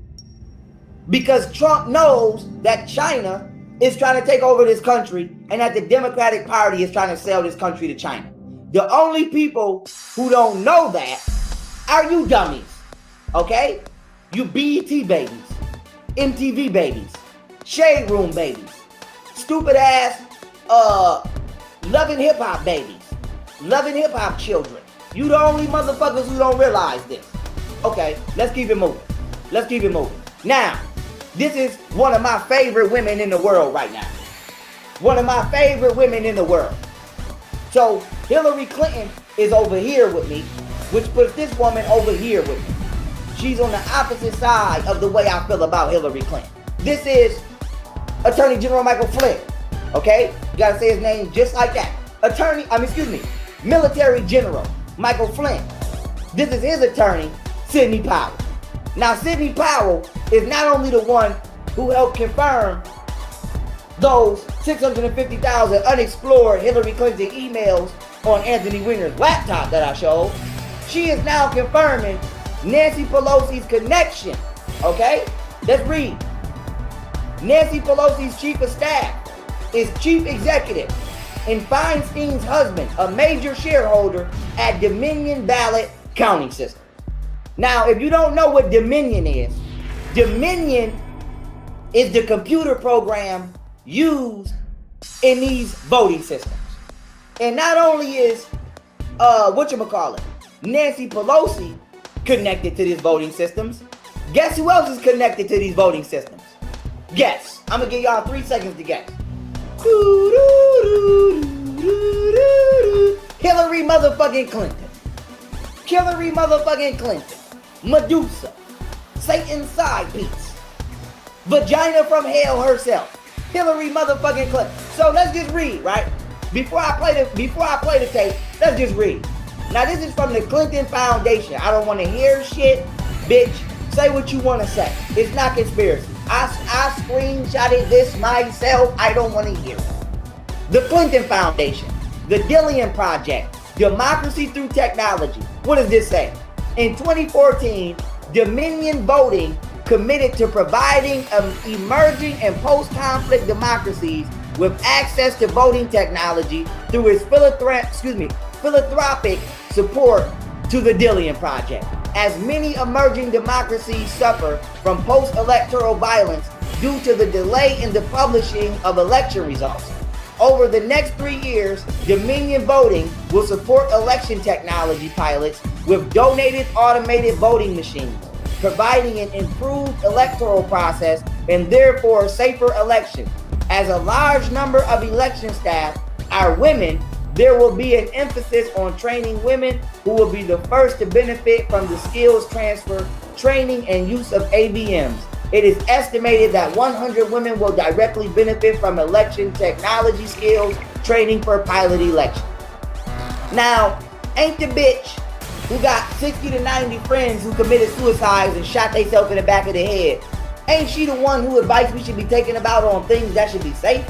Because Trump knows that China is trying to take over this country and that the Democratic Party is trying to sell this country to China. The only people who don't know that are you dummies, okay? You BET babies, MTV babies, Shade Room babies, stupid ass, loving hip hop babies, loving hip hop children. You the only motherfuckers who don't realize this. Okay, let's keep it moving. Let's keep it moving. Now, this is one of my favorite women in the world right now. One of my favorite women in the world. So Hillary Clinton is over here with me, which puts this woman over here with me. She's on the opposite side of the way I feel about Hillary Clinton. This is Attorney General Michael Flynn. Okay? You gotta say his name just like that. Military General Michael Flynn. This is his attorney, Sidney Powell. Now, Sidney Powell is not only the one who helped confirm those 650,000 unexplored Hillary Clinton emails on Anthony Weiner's laptop that I showed, she is now confirming Nancy Pelosi's connection. Okay? Let's read. Nancy Pelosi's chief of staff is chief executive and Feinstein's husband, a major shareholder at Dominion Ballot Counting System. Now, if you don't know what Dominion is the computer program used in these voting systems. And not only is, Nancy Pelosi connected to these voting systems, guess who else is connected to these voting systems? Guess. I'm going to give y'all 3 seconds to guess. Hillary motherfucking Clinton. Hillary motherfucking Clinton. Medusa, Satan's side piece, vagina from hell herself, Hillary motherfucking Clinton. So let's just read, right? Before I play the tape, let's just read. Now this is from the Clinton Foundation. I don't want to hear shit, bitch. Say what you want to say. It's not conspiracy. I screenshotted this myself. I don't want to hear it. The Clinton Foundation, the Dillian Project, Democracy Through Technology. What does this say? In 2014, Dominion Voting committed to providing emerging and post-conflict democracies with access to voting technology through its philanthropic support to the Dillian Project. As many emerging democracies suffer from post-electoral violence due to the delay in the publishing of election results. Over the next 3 years, Dominion Voting will support election technology pilots with donated automated voting machines, providing an improved electoral process and therefore a safer election. As a large number of election staff are women, there will be an emphasis on training women who will be the first to benefit from the skills transfer, training, and use of ABMs. It is estimated that 100 women will directly benefit from election technology skills training for pilot election. Now, ain't the bitch who got 60 to 90 friends who committed suicides and shot themselves in the back of the head, ain't she the one who advice we should be taking about on things that should be safe?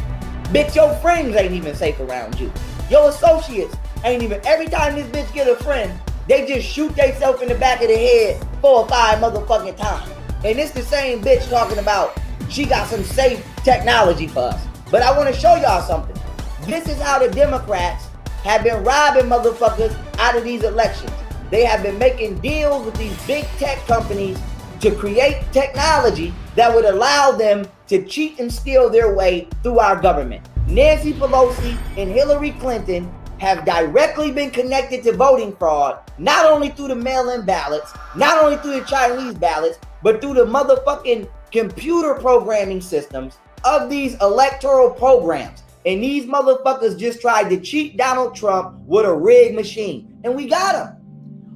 Bitch, your friends ain't even safe around you. Your associates ain't even. Every time this bitch get a friend, they just shoot themselves in the back of the head 4 or 5 motherfucking times. And it's the same bitch talking about she got some safe technology for us. But I want to show y'all something. This is how the Democrats have been robbing motherfuckers out of these elections. They have been making deals with these big tech companies to create technology that would allow them to cheat and steal their way through our government. Nancy Pelosi and Hillary Clinton have directly been connected to voting fraud, not only through the mail-in ballots, not only through the Chinese ballots, but through the motherfucking computer programming systems of these electoral programs. And these motherfuckers just tried to cheat Donald Trump with a rigged machine. And we got him.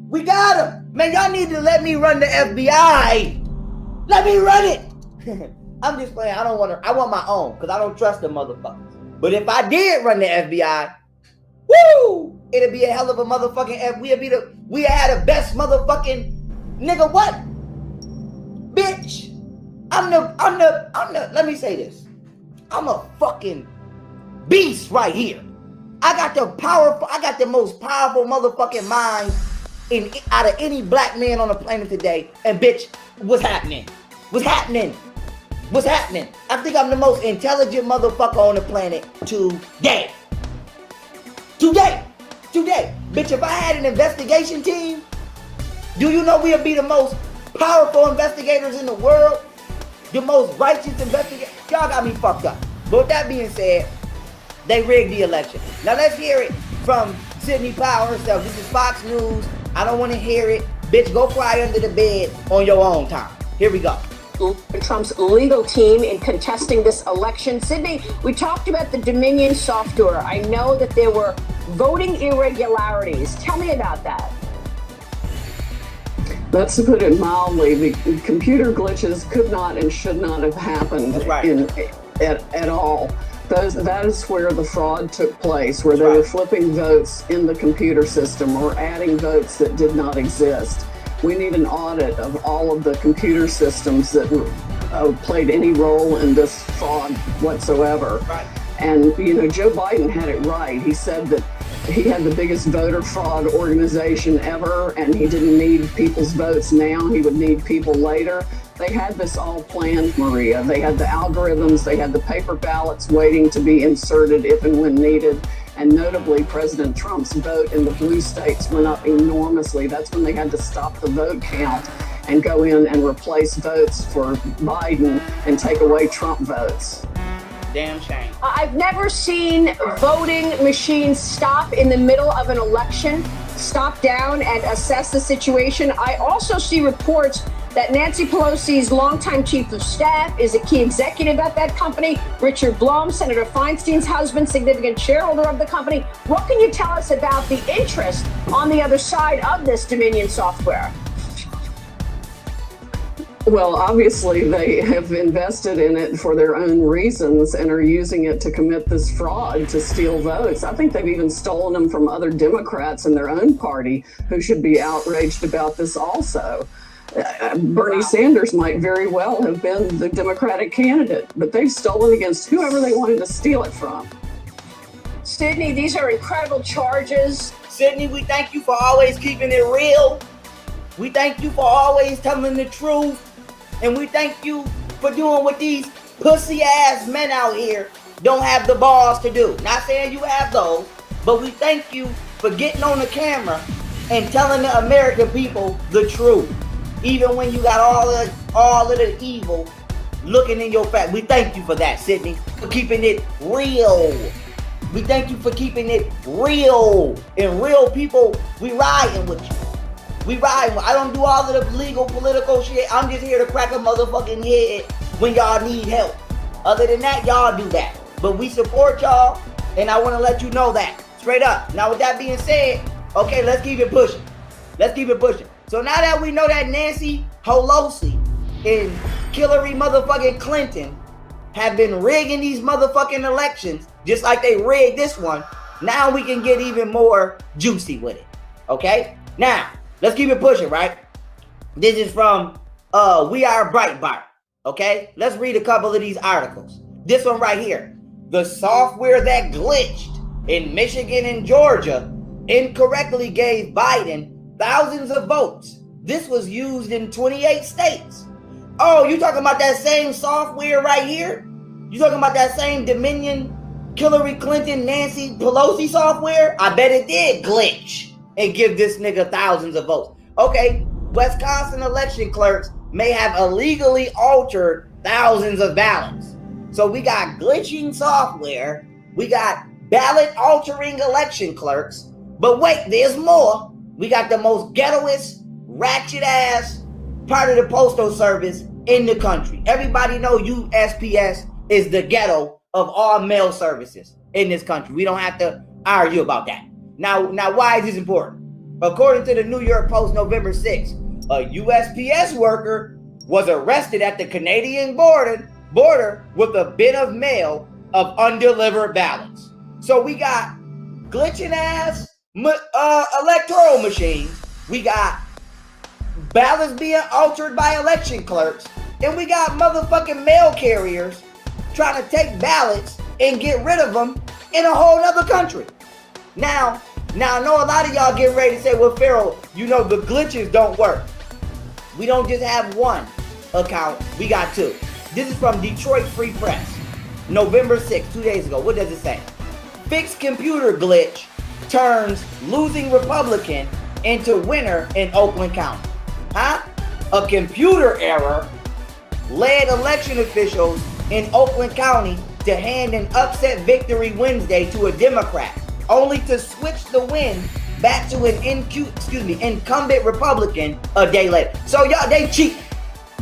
We got him. Man, y'all need to let me run the FBI. Let me run it. I'm just playing. I want my own because I don't trust the motherfuckers. But if I did run the FBI, woo, it'd be a hell of a motherfucking F. We'd had the best motherfucking nigga. What? Bitch, let me say this. I'm a fucking beast right here. I got the most powerful motherfucking mind out of any black man on the planet today. And bitch, what's happening? What's happening? What's happening? I think I'm the most intelligent motherfucker on the planet today. Today. Bitch, if I had an investigation team, do you know we'll be the most powerful investigators in the world? The most righteous investigators. Y'all got me fucked up. But with that being said, they rigged the election. Now let's hear it from Sidney Powell herself. This is Fox News. I don't want to hear it. Bitch, go cry under the bed on your own time. Here we go. Trump's legal team in contesting this election. Sydney, we talked about the Dominion software. I know that there were voting irregularities. Tell me about that. That's to put it mildly. The computer glitches could not and should not have happened at all. That is where the fraud took place, where they were flipping votes in the computer system or adding votes that did not exist. We need an audit of all of the computer systems that played any role in this fraud whatsoever. Right. And, you know, Joe Biden had it right. He said that he had the biggest voter fraud organization ever, and he didn't need people's votes now. He would need people later. They had this all planned, Maria. They had the algorithms, they had the paper ballots waiting to be inserted if and when needed. And notably, President Trump's vote in the blue states went up enormously. That's when they had to stop the vote count and go in and replace votes for Biden and take away Trump votes. Damn shame. I've never seen voting machines stop in the middle of an election, stop down and assess the situation. I also see reports that Nancy Pelosi's longtime chief of staff is a key executive at that company. Richard Blum, Senator Feinstein's husband, significant shareholder of the company. What can you tell us about the interest on the other side of this Dominion software? Well, obviously, they have invested in it for their own reasons and are using it to commit this fraud to steal votes. I think they've even stolen them from other Democrats in their own party who should be outraged about this also. Bernie Sanders might very well have been the Democratic candidate, but they've stolen against whoever they wanted to steal it from. Sydney, these are incredible charges. Sydney, we thank you for always keeping it real. We thank you for always telling the truth. And we thank you for doing what these pussy ass men out here don't have the balls to do. Not saying you have those, but we thank you for getting on the camera and telling the American people the truth. Even when you got all of the evil looking in your face. We thank you for that, Sydney, for keeping it real. We thank you for keeping it real. And real people, we riding with you. We ride. I don't do all of the legal, political shit. I'm just here to crack a motherfucking head when y'all need help. Other than that, y'all do that. But we support y'all, and I want to let you know that. Straight up. Now, with that being said, okay, let's keep it pushing. Let's keep it pushing. So now that we know that Nancy Pelosi and Hillary motherfucking Clinton have been rigging these motherfucking elections, just like they rigged this one, now we can get even more juicy with it. Okay? Now, let's keep it pushing, right? This is from We Are Breitbart. Okay? Let's read a couple of these articles. This one right here. The software that glitched in Michigan and Georgia incorrectly gave Biden thousands of votes. This was used in 28 states. Oh, you talking about that same software right here? You talking about that same Dominion, Hillary Clinton, Nancy Pelosi software? I bet it did glitch and give this nigga thousands of votes. Okay, Wisconsin election clerks may have illegally altered thousands of ballots. So we got glitching software, we got ballot altering election clerks, but wait, there's more. We got the most ghettoest, ratchet ass part of the postal service in the country. Everybody know USPS is the ghetto of all mail services in this country. We don't have to argue about that. Now, why is this important? According to the New York Post, November 6th, a USPS worker was arrested at the Canadian border with a bin of mail of undelivered ballots. So we got glitching ass electoral machines. We got ballots being altered by election clerks, and we got motherfucking mail carriers trying to take ballots and get rid of them in a whole other country. Now I know a lot of y'all getting ready to say, well, Pharaoh, you know the glitches don't work. We don't just have one account, we got two. This is from Detroit Free Press, November 6th, 2 days ago. What does it say? Fixed computer glitch turns losing Republican into winner in Oakland County. Huh? A computer error led election officials in Oakland County to hand an upset victory Wednesday to a Democrat, only to switch the win back to an incumbent Republican a day later. So y'all, they cheating.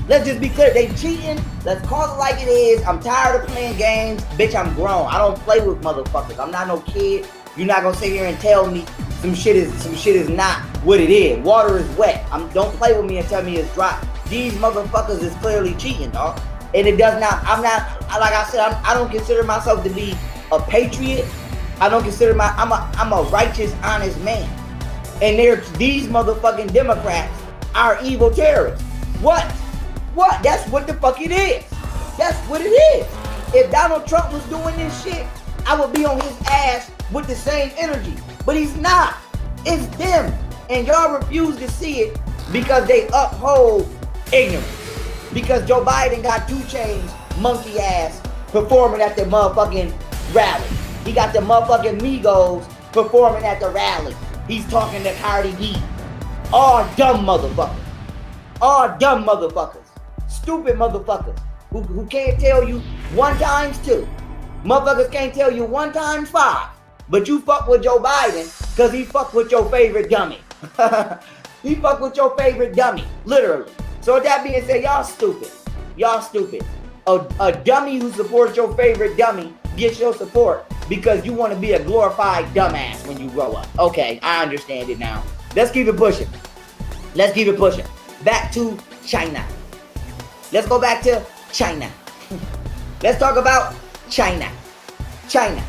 Let's just be clear, they cheating. Let's call it like it is. I'm tired of playing games. Bitch, I'm grown. I don't play with motherfuckers. I'm not no kid. You're not gonna sit here and tell me some shit is not what it is. Water is wet. Don't play with me and tell me it's dry. These motherfuckers is clearly cheating, dog. And it does not, I'm not, like I said, I don't consider myself to be a patriot. I don't consider I'm a righteous, honest man. And these motherfucking Democrats are evil terrorists. What? That's what the fuck it is. That's what it is. If Donald Trump was doing this shit, I would be on his ass with the same energy. But he's not. It's them. And y'all refuse to see it because they uphold ignorance. Because Joe Biden got 2 Chainz monkey ass performing at the motherfucking rally. He got the motherfucking Migos performing at the rally. He's talking to Cardi B. All dumb motherfuckers. All dumb motherfuckers. Stupid motherfuckers. Who can't tell you 1 times 2. Motherfuckers can't tell you 1 times 5. But you fuck with Joe Biden because he fuck with your favorite dummy. He fuck with your favorite dummy. Literally. So with that being said, y'all stupid. Y'all stupid. A dummy who supports your favorite dummy gets your support because you want to be a glorified dumbass when you grow up. Okay, I understand it now. Let's keep it pushing. Let's keep it pushing. Back to China. Let's go back to China. Let's talk about China. China.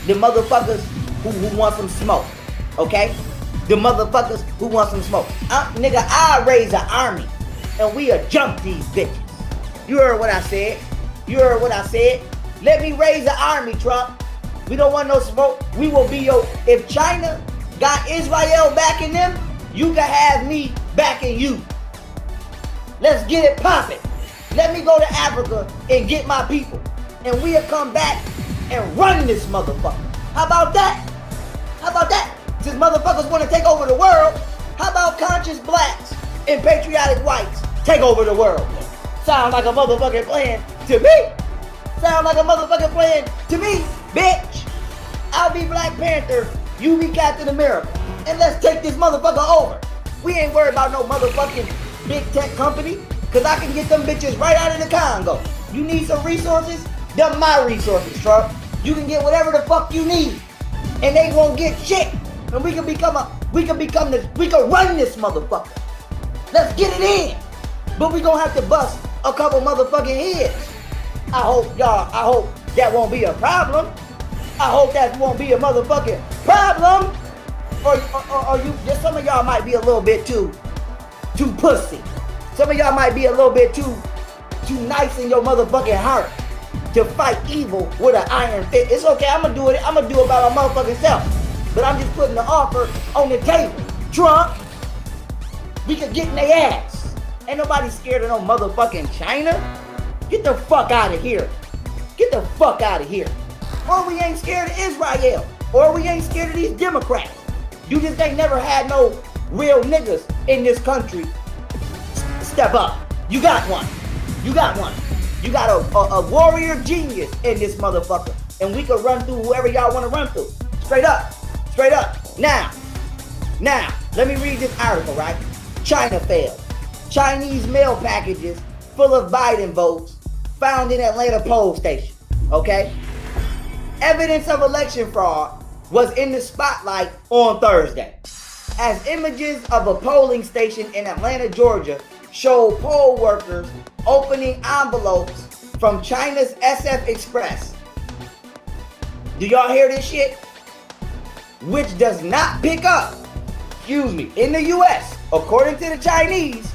The motherfuckers who want some smoke. Okay? The motherfuckers who want some smoke. Nigga, I'll raise an army and we'll jump these bitches. You heard what I said. Let me raise an army, Trump. We don't want no smoke. We will be if China got Israel backing them, you can have me backing you. Let's get it popping. Let me go to Africa and get my people. And we'll come back and run this motherfucker. How about that? Since motherfuckers want to take over the world, how about conscious blacks and patriotic whites take over the world? Sound like a motherfucking plan to me. Bitch. I'll be Black Panther, you be Captain America. And let's take this motherfucker over. We ain't worried about no motherfucking big tech company, cause I can get them bitches right out of the Congo. You need some resources? Them my resources, Trump. You can get whatever the fuck you need. And they won't get shit. And we can run this motherfucker. Let's get it in. But we gonna have to bust a couple motherfucking heads. I hope that won't be a problem. I hope that won't be a motherfucking problem. Or you, just some of y'all might be a little bit too pussy. Some of y'all might be a little bit too nice in your motherfucking heart to fight evil with an iron fist. It's okay, I'm gonna do it by my motherfucking self. But I'm just putting the offer on the table. Trump, we could get in their ass. Ain't nobody scared of no motherfucking China. Get the fuck out of here. Or we ain't scared of Israel. Or we ain't scared of these Democrats. You just ain't never had no real niggas in this country step up. You got one. You got a warrior genius in this motherfucker. And we can run through whoever y'all want to run through. Straight up. Now, let me read this article, right? China failed. Chinese mail packages full of Biden votes found in Atlanta poll station. Okay? Evidence of election fraud was in the spotlight on Thursday, as images of a polling station in Atlanta, Georgia, showed poll workers opening envelopes from China's SF Express. Do y'all hear this shit? Which does not pick up, in the US, according to the Chinese,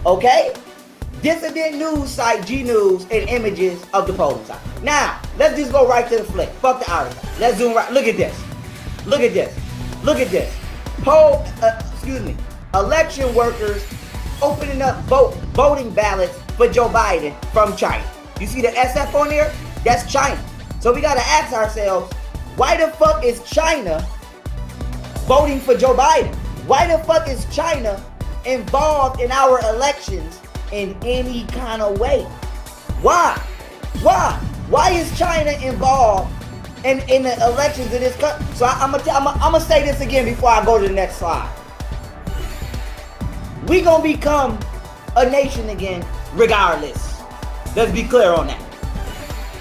okay, dissident news site G News and images of the polling site. Now, let's just go right to the flick. Fuck the article. Let's zoom right. Look at this. Look at this. Look at this. Election workers opening up voting ballots for Joe Biden from China. You see the SF on there? That's China. So we gotta ask ourselves, why the fuck is China voting for Joe Biden? Why the fuck is China involved in our elections in any kind of way? Why? Why is China involved in the elections of this country? So I'm gonna say this again before I go to the next slide. We gonna become a nation again, regardless. Let's be clear on that.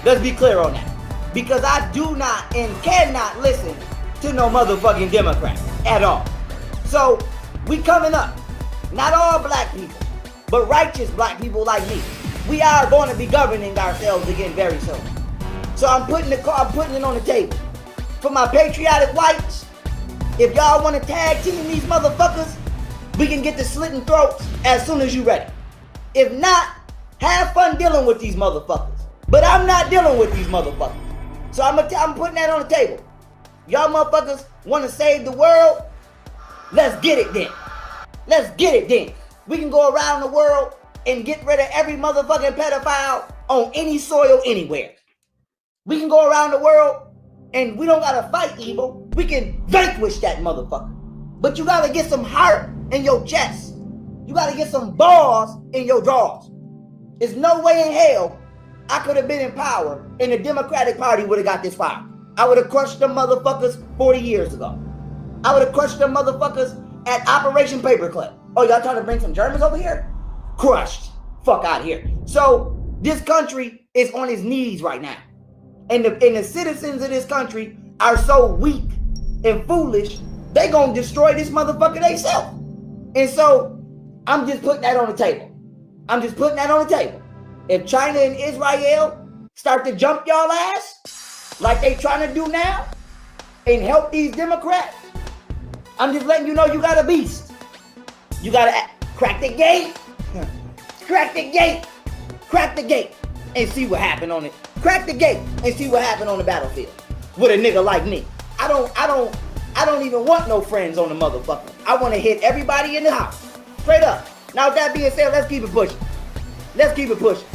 Let's be clear on that. Because I do not and cannot listen to no motherfucking Democrat at all. So we coming up. Not all black people, but righteous black people like me. We are going to be governing ourselves again very soon. So I'm putting it on the table. For my patriotic whites, if y'all want to tag team these motherfuckers, we can get to slitting throats as soon as you ready. If not, have fun dealing with these motherfuckers. But I'm not dealing with these motherfuckers. So I'm putting that on the table. Y'all motherfuckers want to save the world? Let's get it then. Let's get it then. We can go around the world and get rid of every motherfucking pedophile on any soil anywhere. We can go around the world and we don't gotta fight evil. We can vanquish that motherfucker. But you gotta get some heart in your chest. You gotta get some balls in your drawers. There's no way in hell I could have been in power and the Democratic Party would have got this far. I would have crushed them motherfuckers 40 years ago. I would have crushed them motherfuckers at Operation Paperclip. Oh, y'all trying to bring some Germans over here? Crushed. Fuck out of here. So this country is on its knees right now. And the citizens of this country are so weak and foolish, they gonna destroy this motherfucker themselves. And so I'm just putting that on the table. I'm just putting that on the table. If China and Israel start to jump y'all ass like they trying to do now and help these Democrats, I'm just letting you know you got a beast. You gotta crack the gate, crack the gate, crack the gate, and see what happened on it. Crack the gate and see what happened on the battlefield with a nigga like me. I don't even want no friends on the motherfucker. I want to hit everybody in the house, straight up. Now with that being said, let's keep it pushing. Let's keep it pushing.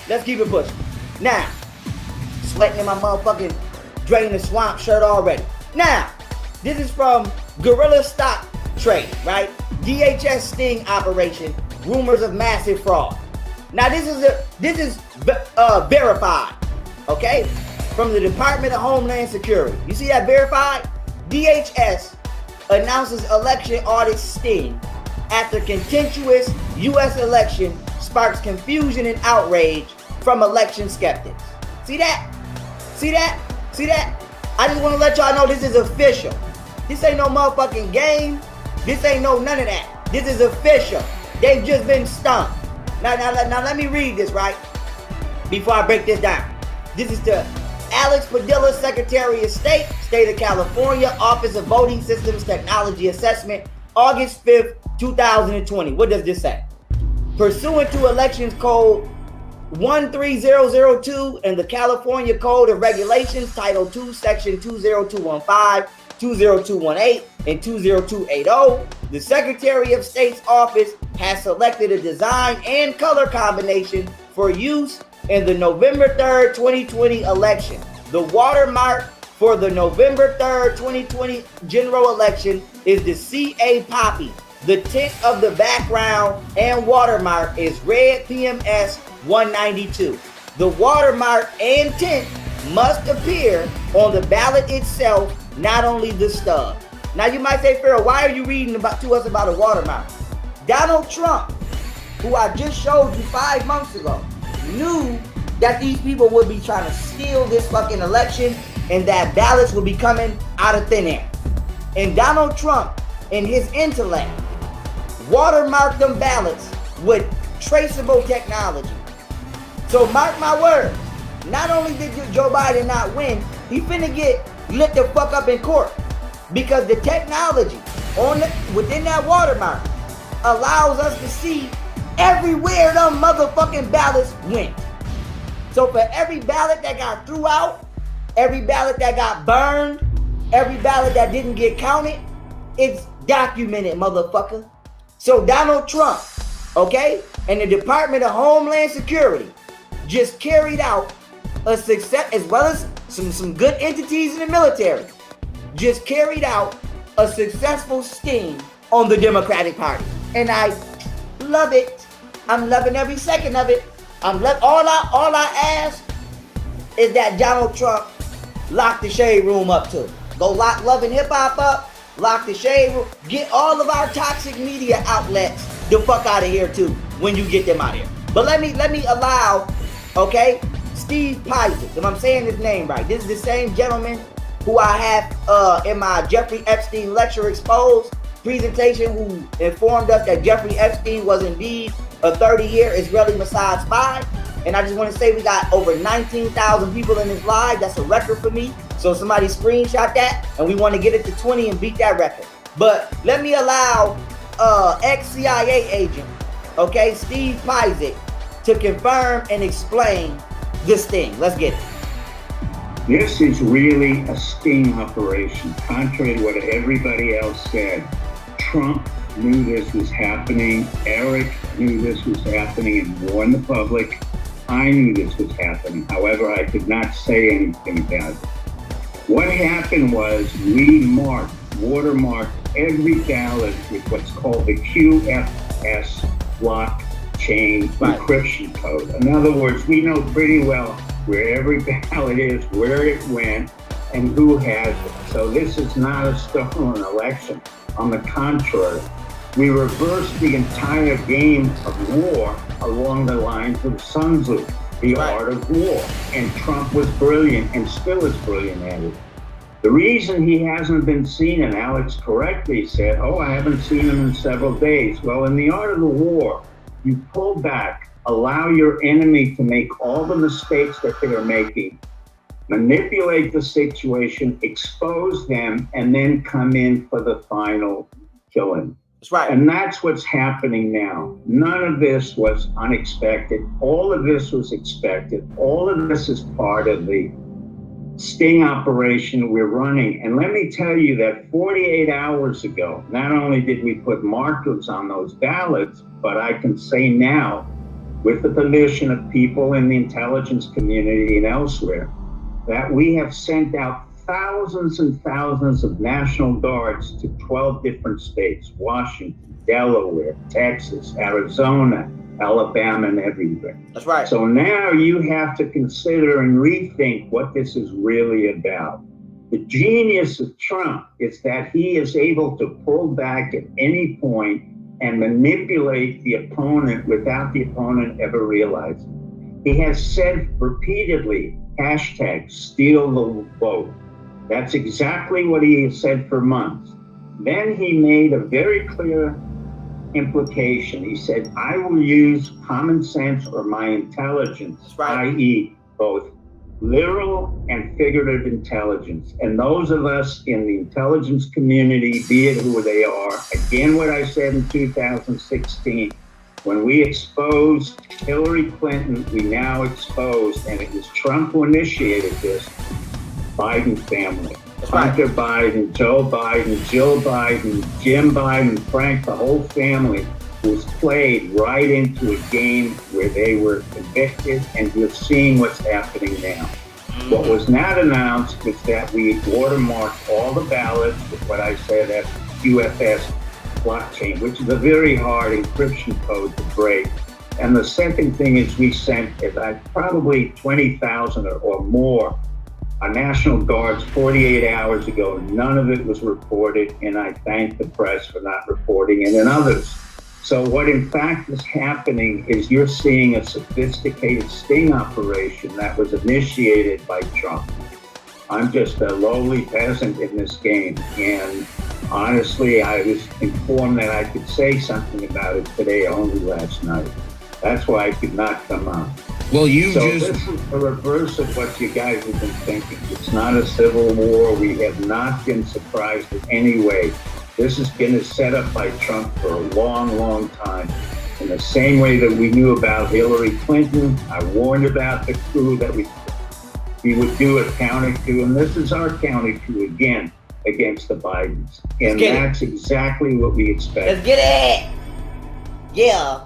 Let's keep it pushing. Now, sweating in my motherfucking Drain the Swamp shirt already. Now, this is from Guerrilla Stock Trade, right? DHS sting operation, rumors of massive fraud. Now this is verified, okay? From the Department of Homeland Security. You see that verified? DHS announces election audit sting after contentious U.S. election sparks confusion and outrage from election skeptics. See that? See that? See that? I just want to let y'all know this is official. This ain't no motherfucking game. This ain't no none of that. This is official. They've just been stumped. Now let me read this, right? Before I break this down. This is the Alex Padilla, Secretary of State, State of California, Office of Voting Systems Technology Assessment, August 5th, 2020. What does this say? Pursuant to Elections Code 13002 and the California Code of Regulations, Title 2, Section 20215, 20218, and 20280, the Secretary of State's office has selected a design and color combination for use in the November 3rd, 2020 election. The watermark for the November 3rd, 2020 general election is the CA Poppy. The tint of the background and watermark is red PMS 192. The watermark and tint must appear on the ballot itself, not only the stub. Now you might say, Pharaoh, why are you reading to us about a watermark? Donald Trump, who I just showed you 5 months ago, knew that these people would be trying to steal this fucking election and that ballots would be coming out of thin air. And Donald Trump, in his intellect, watermarked them ballots with traceable technology. So mark my words, not only did Joe Biden not win, he finna get lit the fuck up in court because the technology within that watermark allows us to see everywhere them motherfucking ballots went. So for every ballot that got threw out, every ballot that got burned, every ballot that didn't get counted, it's documented, motherfucker. So Donald Trump, okay, and the Department of Homeland Security just carried out a success, as well as some good entities in the military, just carried out a successful sting on the Democratic Party. And I love it. I'm loving every second of it. All I ask is that Donald Trump lock the shade room up too. Go lock Love and Hip Hop up, lock the shade room, get all of our toxic media outlets the fuck out of here too when you get them out of here. But let me allow, okay, Steve Pizek, if I'm saying his name right, this is the same gentleman who I have in my Jeffrey Epstein lecture exposed presentation, who informed us that Jeffrey Epstein was indeed a 30-year Israeli Mossad spy. And I just want to say we got over 19,000 people in this live. That's a record for me. So somebody screenshot that, and we want to get it to 20 and beat that record. But let me allow ex-CIA agent, okay, Steve Pizek, to confirm and explain this thing. Let's get it. This is really a sting operation, contrary to what everybody else said. Trump knew this was happening. Eric knew this was happening and warned the public. I knew this was happening. However, I could not say anything about it. What happened was we watermarked every ballot with what's called the QFS blockchain encryption code. In other words, we know pretty well where every ballot is, where it went, and who has it. So this is not a stolen election. On the contrary, we reversed the entire game of war along the lines of Sun Tzu, the art of war. And Trump was brilliant and still is brilliant at it. The reason he hasn't been seen, and Alex correctly said, I haven't seen him in several days. Well, in the art of the war, you pull back, allow your enemy to make all the mistakes that they are making, manipulate the situation, expose them, and then come in for the final killing. That's right. And that's what's happening now. None of this was unexpected. All of this was expected. All of this is part of the sting operation we're running. And let me tell you that 48 hours ago, not only did we put markers on those ballots, but I can say now, with the permission of people in the intelligence community and elsewhere, that we have sent out thousands and thousands of National Guards to 12 different states: Washington, Delaware, Texas, Arizona, Alabama, and everywhere. That's right. So now you have to consider and rethink what this is really about. The genius of Trump is that he is able to pull back at any point and manipulate the opponent without the opponent ever realizing. He has said repeatedly, #steal the vote. That's exactly what he has said for months. Then he made a very clear implication. He said, I will use common sense or my intelligence, i.e. both literal and figurative intelligence. And those of us in the intelligence community, be it who they are, again, what I said in 2016, when we exposed Hillary Clinton, we now exposed, and it was Trump who initiated this, Biden family. Hunter Biden, Joe Biden, Jill Biden, Jim Biden, Frank, the whole family was played right into a game where they were convicted, and you're seeing what's happening now. What was not announced was that we watermarked all the ballots with what I said as QFS blockchain, which is a very hard encryption code to break. And the second thing is we sent probably 20,000 or more National Guards 48 hours ago. None of it was reported, and I thank the press for not reporting it and others. So what in fact is happening is you're seeing a sophisticated sting operation that was initiated by Trump. I'm just a lowly peasant in this game, and honestly, I was informed that I could say something about it today only last night. That's why I could not come on. Well, this is the reverse of what you guys have been thinking. It's not a civil war. We have not been surprised in any way. This has been set up by Trump for a long, long time. In the same way that we knew about Hillary Clinton, I warned about the coup that we would do a counter coup, and this is our counter coup again against the Bidens. And that's exactly what we expect. Let's get it. Yeah.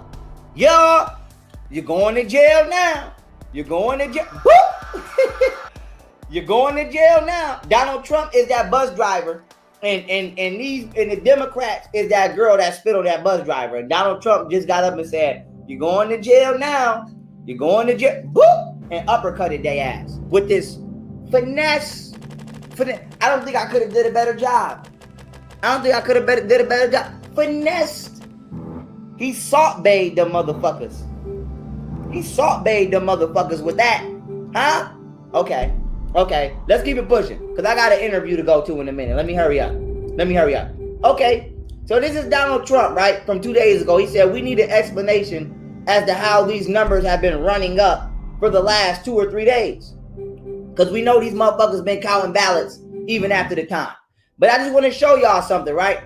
Yeah. You're going to jail now. You're going to jail. You're going to jail now. Donald Trump is that bus driver. And the Democrats is that girl that spit on that bus driver. And Donald Trump just got up and said, "You're going to jail now. You're going to jail." Boop! And uppercutted their ass with this finesse. I don't think I could have did a better job. Did a better job. Finessed. He salt bayed them motherfuckers. He salt bayed them motherfuckers with that. Huh? Okay. Let's keep it pushing. Because I got an interview to go to in a minute. Let me hurry up. Okay. So this is Donald Trump, right? From 2 days ago. He said we need an explanation as to how these numbers have been running up for the last 2 or 3 days. Because we know these motherfuckers been counting ballots even after the time. But I just want to show y'all something, right?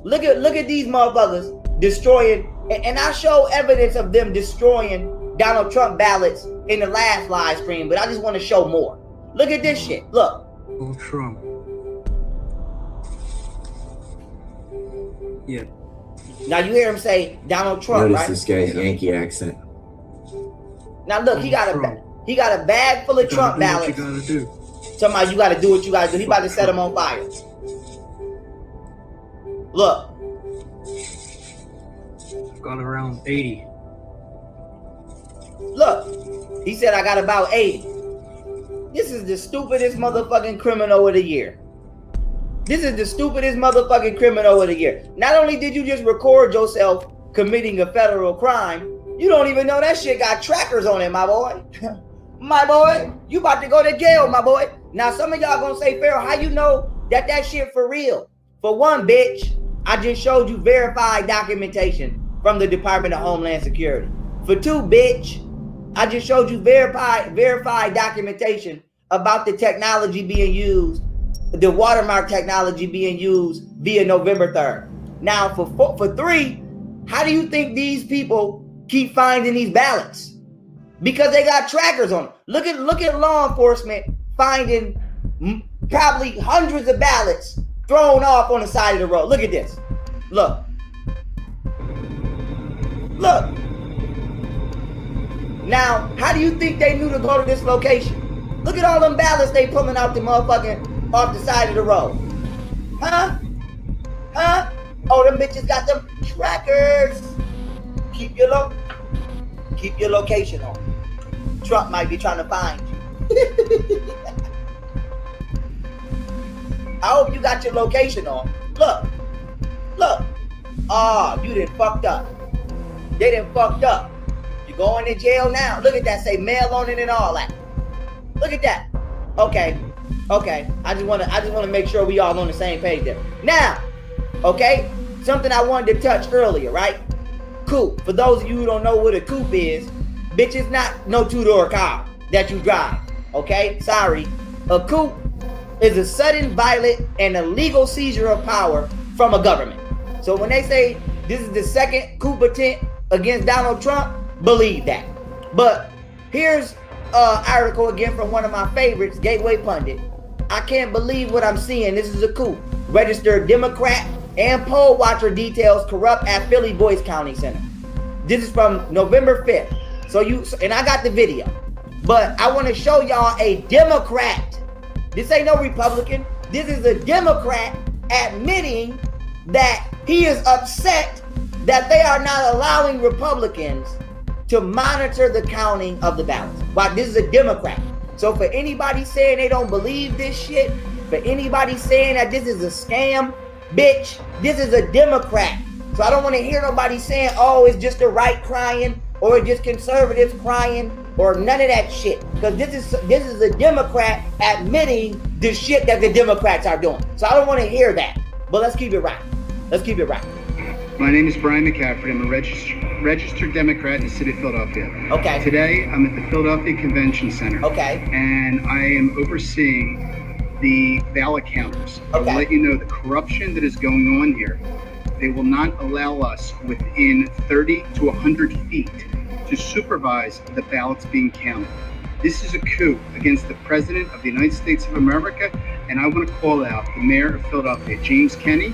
Look at these motherfuckers destroying, and I show evidence of them destroying Donald Trump ballots in the last live stream, but I just want to show more. Look at this shit. Look. Oh, Trump. Yeah. Now you hear him say Donald Trump, Notice right? this guy's Yankee accent. Now look, he got a bag full of Trump ballots. What you gotta do. Somebody, you gotta do what you gotta do. He about to set them on fire. Look. I've got around 80. Look. He said I got about 80. This is the stupidest motherfucking criminal of the year. This is the stupidest motherfucking criminal of the year. Not only did you just record yourself committing a federal crime, you don't even know that shit got trackers on it, my boy. My boy, you about to go to jail, my boy. Now, some of y'all gonna say, Pharaoh, how you know that shit for real? For one, bitch, I just showed you verified documentation from the Department of Homeland Security. For two, bitch, I just showed you verified documentation about the technology being used, the watermark technology being used via November 3rd. Now, for three, how do you think these people keep finding these ballots? Because they got trackers on them. Look at law enforcement finding probably hundreds of ballots thrown off on the side of the road. Look at this. Look. Now, how do you think they knew to go to this location? Look at all them ballots they pulling out the motherfucking off the side of the road. Huh? Oh, them bitches got them trackers. Keep your location on. Trump might be trying to find you. I hope you got your location on. Look. Oh, you done fucked up. They done fucked up. You're going to jail now. Look at that. Say mail on it and all that. Look at that. Okay. I just want to make sure we all on the same page there. Now, okay, something I wanted to touch earlier, right? Coupe. For those of you who don't know what a coupe is, bitch, it's not no two-door car that you drive. Okay? Sorry. A coupe is a sudden, violent, and illegal seizure of power from a government. So when they say this is the second coup attempt against Donald Trump, believe that. But here's an article again from one of my favorites, Gateway Pundit. I can't believe what I'm seeing. This is a coup. Registered Democrat and poll watcher details corrupt at Philly Boyce County Center. This is from November 5th. And I got the video. But I want to show y'all a Democrat. This ain't no Republican. This is a Democrat admitting that he is upset that they are not allowing Republicans to monitor the counting of the ballots. But this is a Democrat. So for anybody saying they don't believe this shit, for anybody saying that this is a scam, bitch, this is a Democrat. So I don't want to hear nobody saying, oh, it's just the right crying, or it's just conservatives crying, or none of that shit. Because this is a Democrat admitting the shit that the Democrats are doing. So I don't want to hear that. But let's keep it right. My name is Brian McCaffrey. I'm a registered Democrat in the city of Philadelphia. Okay. Today, I'm at the Philadelphia Convention Center. Okay. And I am overseeing the ballot counters. I will Okay. let you know the corruption that is going on here. They will not allow us within 30 to 100 feet to supervise the ballots being counted. This is a coup against the President of the United States of America, and I want to call out the Mayor of Philadelphia, James Kenney,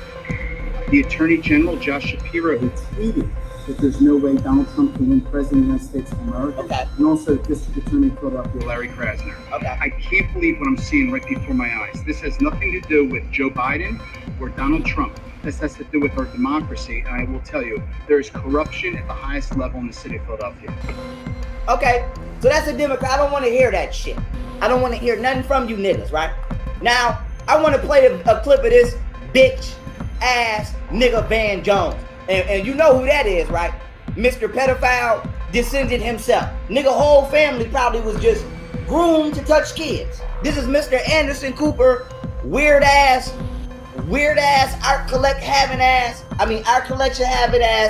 the Attorney General, Josh Shapiro, who tweeted that there's no way Donald Trump can win President of the United States of America, Okay. and also District Attorney of Philadelphia, Larry Krasner. Okay. I can't believe what I'm seeing right before my eyes. This has nothing to do with Joe Biden or Donald Trump. This has to do with our democracy, and I will tell you, there is corruption at the highest level in the city of Philadelphia. Okay, so that's a Democrat. I don't want to hear that shit. I don't want to hear nothing from you niggas, right? Now, I want to play a clip of this bitch ass nigga Van Jones. And you know who that is, right? Mr. Pedophile descendant himself. Nigga whole family probably was just groomed to touch kids. This is Mr. Anderson Cooper, weird ass art collection having ass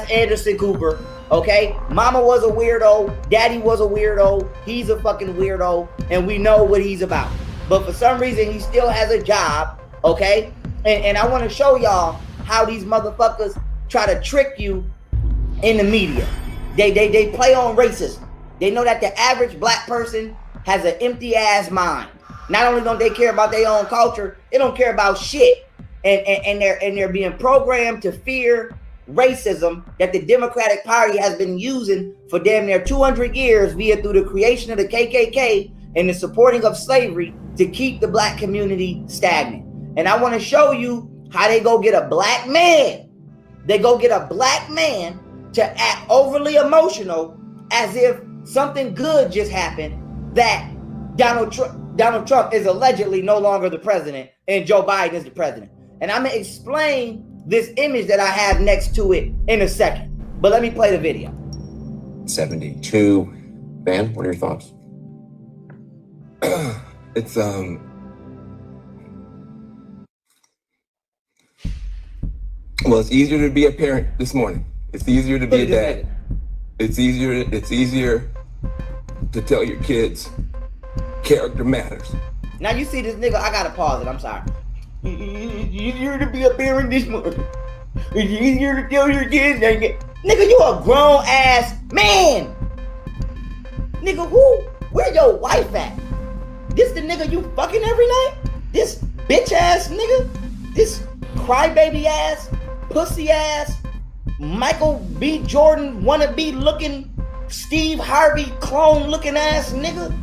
Anderson Cooper. Okay, mama was a weirdo, daddy was a weirdo, he's a fucking weirdo, and we know what he's about. But for some reason, he still has a job, okay? And I want to show y'all how these motherfuckers try to trick you in the media. They play on racism. They know that the average black person has an empty ass mind. Not only don't they care about their own culture, they don't care about shit. And they're being programmed to fear racism that the Democratic Party has been using for damn near 200 years through the creation of the KKK and the supporting of slavery to keep the black community stagnant. And I want to show you how they go get a black man. They go get a black man to act overly emotional as if something good just happened, that Donald Trump is allegedly no longer the president and Joe Biden is the president. And I'm going to explain this image that I have next to it in a second. But let me play the video. 72. Van, what are your thoughts? It's well, it's easier to be a parent this morning. It's easier to be a dad. It's easier to tell your kids character matters. Now you see this nigga, I gotta pause it, I'm sorry. It's easier to be a parent this morning. It's easier to tell your kids that nigga, you a grown ass man. Nigga, where your wife at? This the nigga you fucking every night? This bitch ass nigga? This crybaby ass, pussy ass, Michael B. Jordan wannabe looking, Steve Harvey clone looking ass nigga?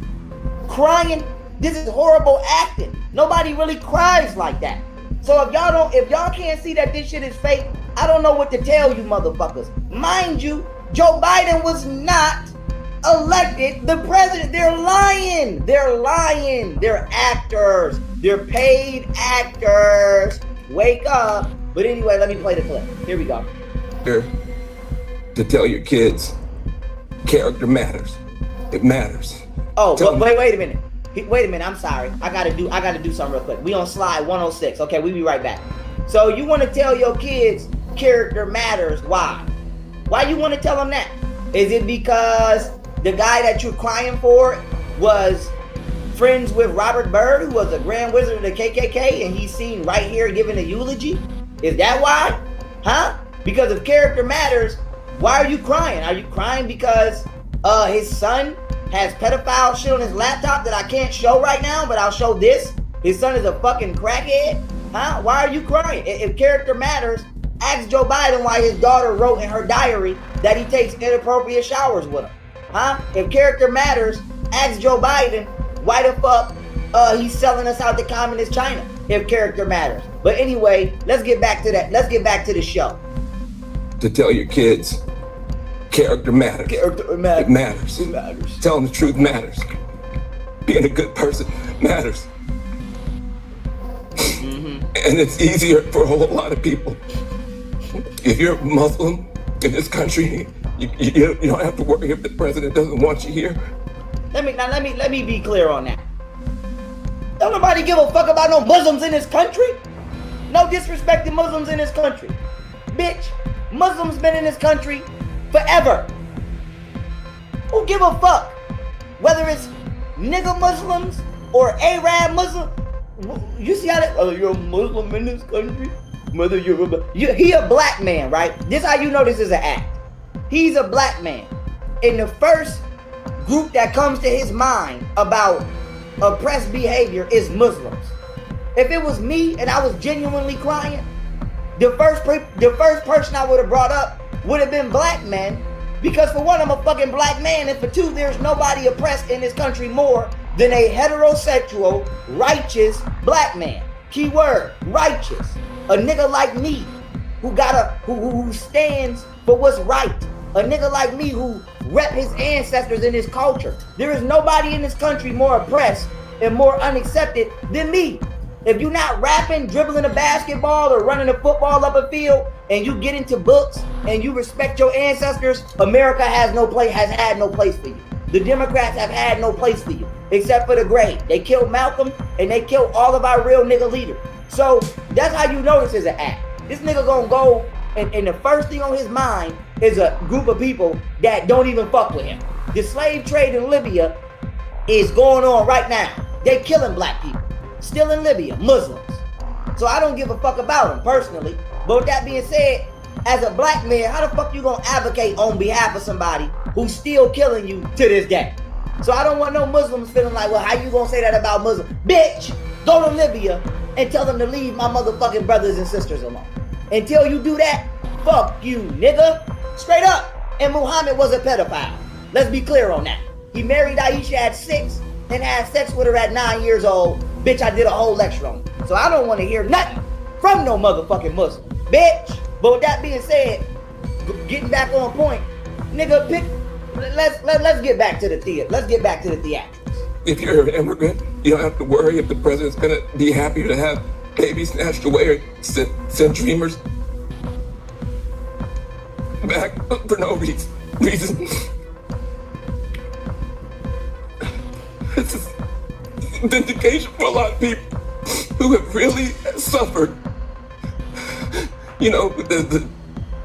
Crying? This is horrible acting. Nobody really cries like that. So if y'all can't see that this shit is fake, I don't know what to tell you motherfuckers. Mind you, Joe Biden was not elected the president. They're lying. They're actors. They're paid actors. Wake up. But anyway, let me play the clip. Here we go. To tell your kids character matters. It matters. Oh, but wait a minute. Wait a minute, I'm sorry. I gotta do something real quick. We on slide 106. Okay, we'll be right back. So you want to tell your kids character matters. Why? Why you want to tell them that? Is it because the guy that you're crying for was friends with Robert Byrd, who was a Grand Wizard of the KKK, and he's seen right here giving a eulogy? Is that why? Huh? Because if character matters, why are you crying? Are you crying because his son has pedophile shit on his laptop that I can't show right now, but I'll show this? His son is a fucking crackhead? Huh? Why are you crying? If character matters, ask Joe Biden why his daughter wrote in her diary that he takes inappropriate showers with him. Huh? If character matters, ask Joe Biden why the fuck he's selling us out to communist China, if character matters. But anyway, let's get back to that. Let's get back to the show. To tell your kids character matters. Character matters. It matters. It matters. Telling the truth matters. Being a good person matters. Mm-hmm. And it's easier for a whole lot of people. If you're Muslim in this country, you don't have to worry if the president doesn't want you here. Let me be clear on that. Don't nobody give a fuck about no Muslims in this country. No disrespect to Muslims in this country. Bitch, Muslims been in this country forever. Who give a fuck? Whether it's nigga Muslims or Arab Muslim, You see how that? Oh, you're a Muslim in this country. Whether he a black man, right? This how you know this is an act. He's a black man. And the first group that comes to his mind about oppressed behavior is Muslims. If it was me and I was genuinely crying, the first person I would have brought up would have been black men, because for one, I'm a fucking black man, and for two, there's nobody oppressed in this country more than a heterosexual, righteous black man. Keyword, righteous. A nigga like me who stands for what's right. A nigga like me who rep his ancestors and his culture. There is nobody in this country more oppressed and more unaccepted than me. If you're not rapping, dribbling a basketball, or running a football up a field, and you get into books and you respect your ancestors, America has had no place for you. The Democrats have had no place for you, except for the grave. They killed Malcolm and they killed all of our real nigga leaders. So that's how you know this is an act. This nigga gonna go and the first thing on his mind is a group of people that don't even fuck with him. The slave trade in Libya is going on right now. They killing black people. Still in Libya, Muslims. So I don't give a fuck about them personally. But with that being said, as a black man, how the fuck you gonna advocate on behalf of somebody who's still killing you to this day? So I don't want no Muslims feeling like, well, how you gonna say that about Muslims? Bitch, go to Libya and tell them to leave my motherfucking brothers and sisters alone. Until you do that, fuck you, nigga. Straight up. And Muhammad was a pedophile. Let's be clear on that. He married Aisha at 6 and had sex with her at 9 years old. Bitch, I did a whole lecture on it. So I don't want to hear nothing from no motherfucking Muslim. Bitch. But with that being said, getting back on point, nigga, let's get back to the theater. Let's get back to the theatrics. If you're an immigrant, you don't have to worry if the president's gonna be happy to have babies snatched away or send dreamers back for no reason. This is vindication for a lot of people who have really suffered. You know, the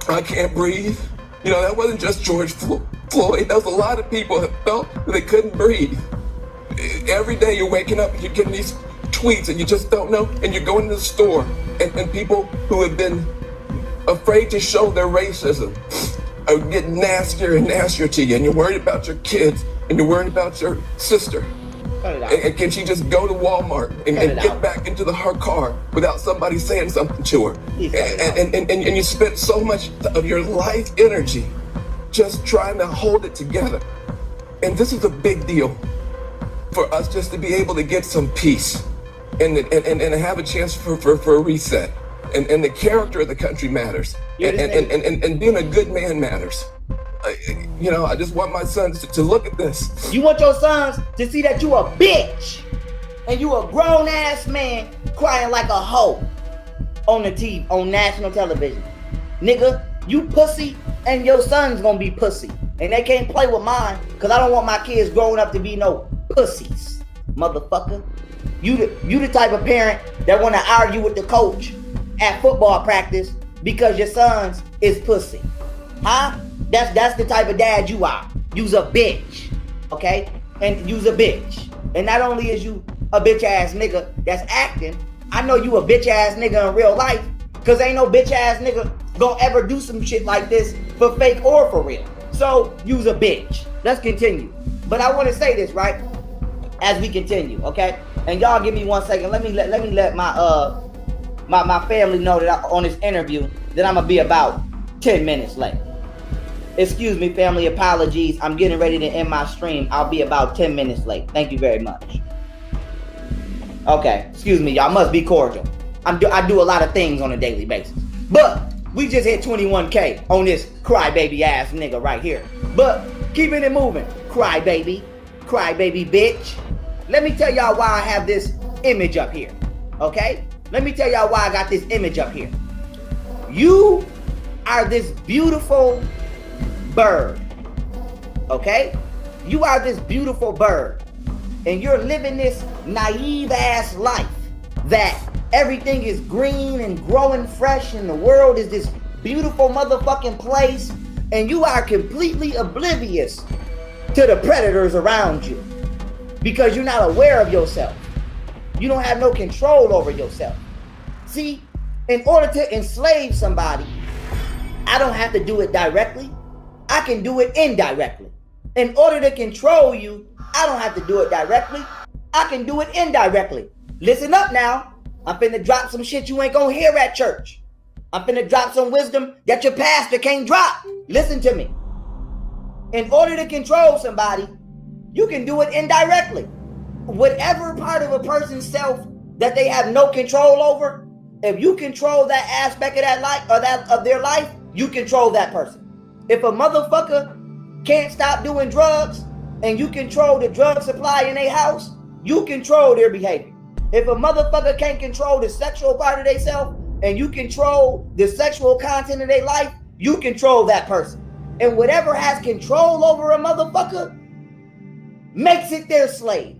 I can't breathe. You know, that wasn't just George Floyd. That was a lot of people that felt that they couldn't breathe. Every day you're waking up and you're getting these tweets and you just don't know, and you're going to the store and people who have been afraid to show their racism are getting nastier and nastier to you, and you're worried about your kids and you're worried about your sister. And can she just go to Walmart and get back into her car without somebody saying something to her? And you spent so much of your life energy just trying to hold it together. And this is a big deal for us just to be able to get some peace and have a chance for a reset. And the character of the country matters. And being a good man matters. You know, I just want my sons to look at this. You want your sons to see that you a bitch and you a grown ass man crying like a hoe on the TV, on national television. Nigga, you pussy and your son's gonna be pussy. And they can't play with mine because I don't want my kids growing up to be no pussies, motherfucker. You the type of parent that want to argue with the coach at football practice because your son's is pussy. Huh? That's the type of dad you are. You's a bitch. Okay? And you's a bitch. And not only is you a bitch ass nigga that's acting, I know you a bitch ass nigga in real life, because ain't no bitch ass nigga gonna ever do some shit like this for fake or for real. So you's a bitch. Let's continue. But I want to say this, right? As we continue, okay? And y'all give me 1 second. Let me let my family know that on this interview that I'm gonna be about 10 minutes late. Excuse me, family, apologies. I'm getting ready to end my stream. I'll be about 10 minutes late. Thank you very much. Okay, excuse me, y'all must be cordial. I do a lot of things on a daily basis. But we just hit 21K on this crybaby ass nigga right here. But keeping it moving, crybaby bitch. Let me tell y'all why I have this image up here, okay? Let me tell y'all why I got this image up here. You are this beautiful bird, okay? You are this beautiful bird, and you're living this naive ass life that everything is green and growing fresh and the world is this beautiful motherfucking place, and you are completely oblivious to the predators around you because you're not aware of yourself. You don't have no control over yourself. See, in order to enslave somebody, I don't have to do it directly. I can do it indirectly. In order to control you, I don't have to do it directly. I can do it indirectly. Listen up now. I'm finna drop some shit you ain't gonna hear at church. I'm finna drop some wisdom that your pastor can't drop. Listen to me. In order to control somebody, you can do it indirectly. Whatever part of a person's self that they have no control over, if you control that aspect of that life or that of their life, you control that person. If a motherfucker can't stop doing drugs and you control the drug supply in their house, you control their behavior. If a motherfucker can't control the sexual part of themselves and you control the sexual content of their life, you control that person. And whatever has control over a motherfucker makes it their slave.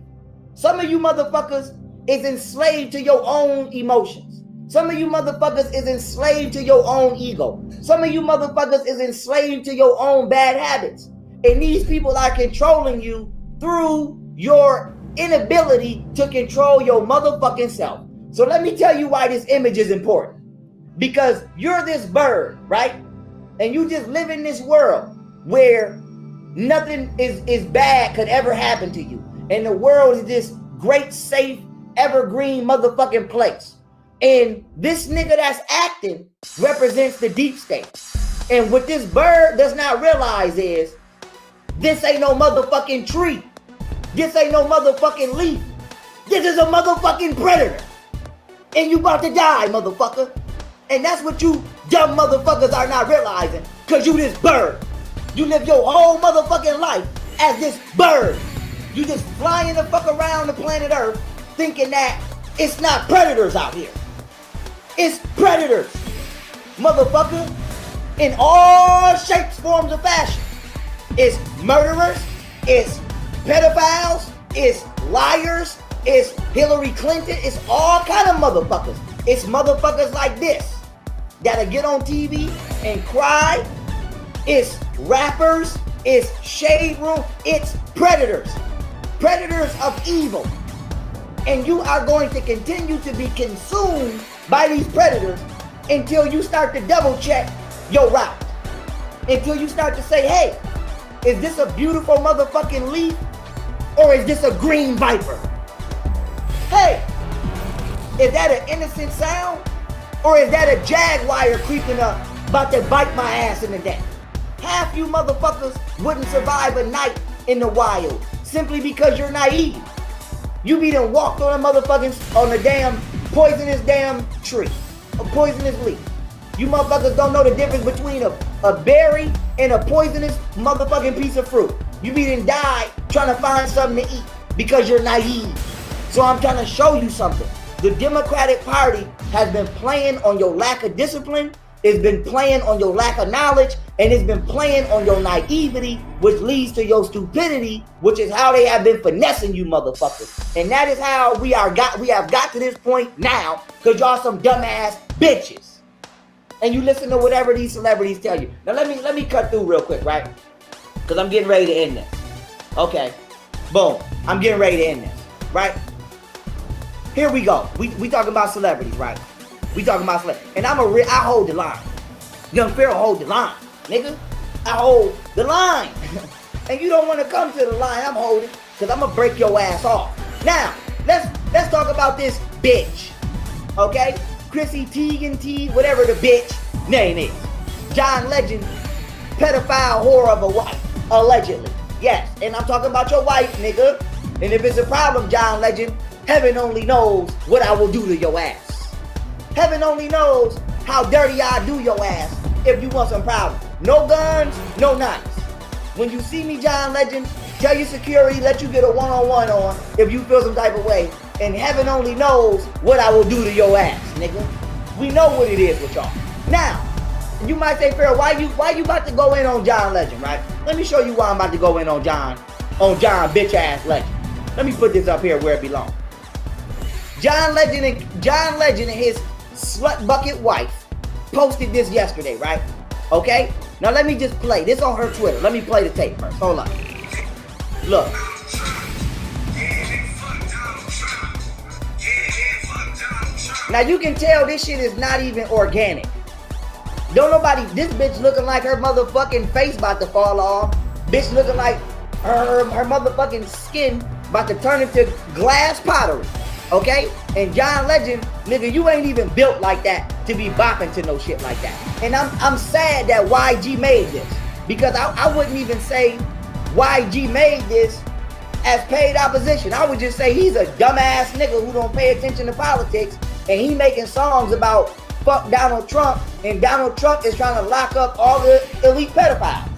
Some of you motherfuckers is enslaved to your own emotions. Some of you motherfuckers is enslaved to your own ego. Some of you motherfuckers is enslaved to your own bad habits. And these people are controlling you through your inability to control your motherfucking self. So let me tell you why this image is important. Because you're this bird, right? And you just live in this world where nothing is bad could ever happen to you. And the world is this great, safe, evergreen motherfucking place. And this nigga that's acting represents the deep state. And what this bird does not realize is this ain't no motherfucking tree. This ain't no motherfucking leaf. This is a motherfucking predator. And you about to die, motherfucker. And that's what you dumb motherfuckers are not realizing. Cause you this bird. You live your whole motherfucking life as this bird. You just flying the fuck around the planet Earth thinking that it's not predators out here. It's predators, motherfucker, in all shapes, forms, of fashion. It's murderers, it's pedophiles, it's liars, it's Hillary Clinton, it's all kind of motherfuckers. It's motherfuckers like this that'll get on TV and cry. It's rappers, it's shade room, it's predators. Predators of evil. And you are going to continue to be consumed by these predators until you start to double check your route. Until you start to say, hey, is this a beautiful motherfucking leaf or is this a green viper? Hey, is that an innocent sound or is that a jaguar creeping up about to bite my ass in the neck? Half you motherfuckers wouldn't survive a night in the wild simply because you're naive. You be done walked on a motherfucking, on a damn poisonous damn tree, a poisonous leaf. You motherfuckers don't know the difference between a berry and a poisonous motherfucking piece of fruit. You be done die trying to find something to eat because you're naive. So I'm trying to show you something. The Democratic Party has been playing on your lack of discipline. It's been playing on your lack of knowledge, and it's been playing on your naivety, which leads to your stupidity, which is how they have been finessing you motherfuckers. And that is how we have got to this point now, because y'all some dumbass bitches. And you listen to whatever these celebrities tell you. Now let me cut through real quick, right? Because I'm getting ready to end this. Okay. Boom. I'm getting ready to end this, right? Here we go. We talking about celebrities, right? We talking about celebrities. And I hold the line. Young Pharaoh hold the line, nigga. I hold the line. And you don't want to come to the line I'm holding, because I'm gonna break your ass off. Now, let's talk about this bitch. Okay? Chrissy Teigen, whatever the bitch name is. John Legend, pedophile whore of a wife, allegedly. Yes, and I'm talking about your wife, nigga. And if it's a problem, John Legend, heaven only knows what I will do to your ass. Heaven only knows how dirty I do your ass if you want some problems. No guns, no knives. When you see me, John Legend, tell your security, let you get a one-on-one on if you feel some type of way. And heaven only knows what I will do to your ass, nigga. We know what it is with y'all. Now, you might say, Pharaoh, why you about to go in on John Legend, right? Let me show you why I'm about to go in on John bitch ass Legend. Let me put this up here where it belongs. John Legend and his slut bucket wife posted this yesterday, right? Okay? Now let me just play this on her Twitter. Let me play the tape first. Hold on. Look. Now you can tell this shit is not even organic. Don't nobody, this bitch looking like her motherfucking face about to fall off. Bitch looking like her motherfucking skin about to turn into glass pottery. Okay? And John Legend, nigga, you ain't even built like that to be bopping to no shit like that. And I'm sad that YG made this. Because I wouldn't even say YG made this as paid opposition. I would just say he's a dumbass nigga who don't pay attention to politics, and he making songs about fuck Donald Trump, and Donald Trump is trying to lock up all the elite pedophiles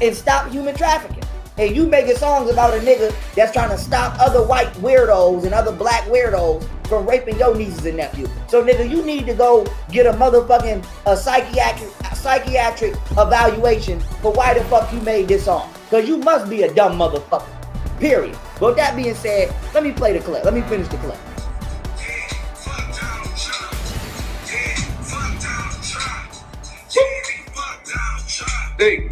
and stop human trafficking. And you making songs about a nigga that's trying to stop other white weirdos and other black weirdos from raping your nieces and nephews. So nigga, you need to go get a motherfucking psychiatric evaluation for why the fuck you made this song. Cause you must be a dumb motherfucker. Period. But with that being said, let me play the clip. Let me finish the clip. Hey.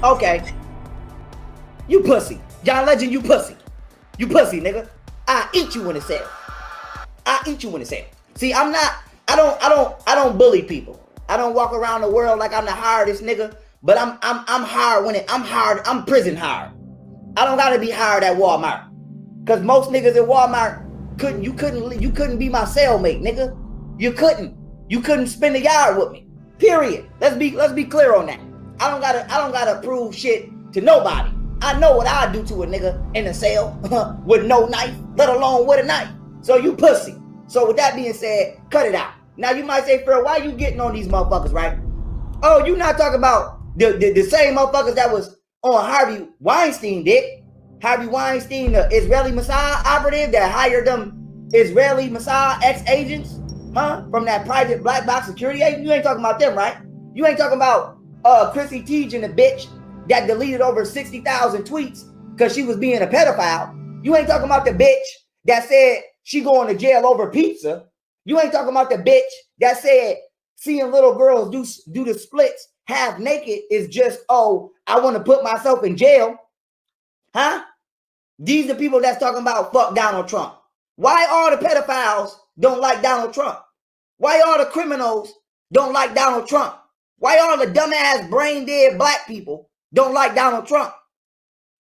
Okay. You pussy. John Legend, you pussy. You pussy, nigga. I eat you in the cell. I eat you in the cell. See, I don't bully people. I don't walk around the world like I'm the hardest nigga, but I'm hard I'm prison hard. I don't gotta be hard at Walmart. Cause most niggas at Walmart you couldn't be my cellmate, nigga. You couldn't spend a yard with me. Period. Let's be clear on that. I don't gotta prove shit to nobody. I know what I do to a nigga in a cell with no knife, let alone with a knife. So you pussy. So with that being said, cut it out. Now you might say, Phil, why you getting on these motherfuckers, right? Oh, you not talking about the same motherfuckers that was on Harvey Weinstein, dick. Harvey Weinstein, the Israeli Mossad operative that hired them Israeli Mossad ex-agents, from that private black box security agent. You ain't talking about them, right? You ain't talking about Chrissy Teigen, the bitch that deleted over 60,000 tweets because she was being a pedophile. You ain't talking about the bitch that said she going to jail over pizza. You ain't talking about the bitch that said seeing little girls do the splits half naked is just, oh, I want to put myself in jail. Huh? These are people that's talking about fuck Donald Trump. Why all the pedophiles don't like Donald Trump? Why all the criminals don't like Donald Trump? Why all the dumbass brain dead black people don't like Donald Trump?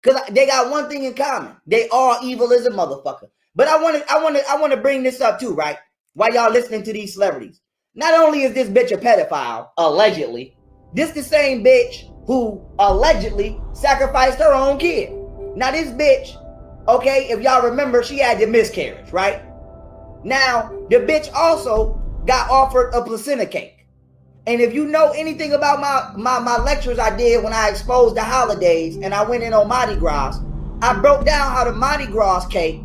Because they got one thing in common. They all evil as a motherfucker. But I want to bring this up too, right? While y'all listening to these celebrities. Not only is this bitch a pedophile, allegedly, this the same bitch who allegedly sacrificed her own kid. Now this bitch, okay, if y'all remember, she had the miscarriage, right? Now, the bitch also got offered a placenta cake. And if you know anything about my lectures I did when I exposed the holidays and I went in on Mardi Gras, I broke down how the Mardi Gras cake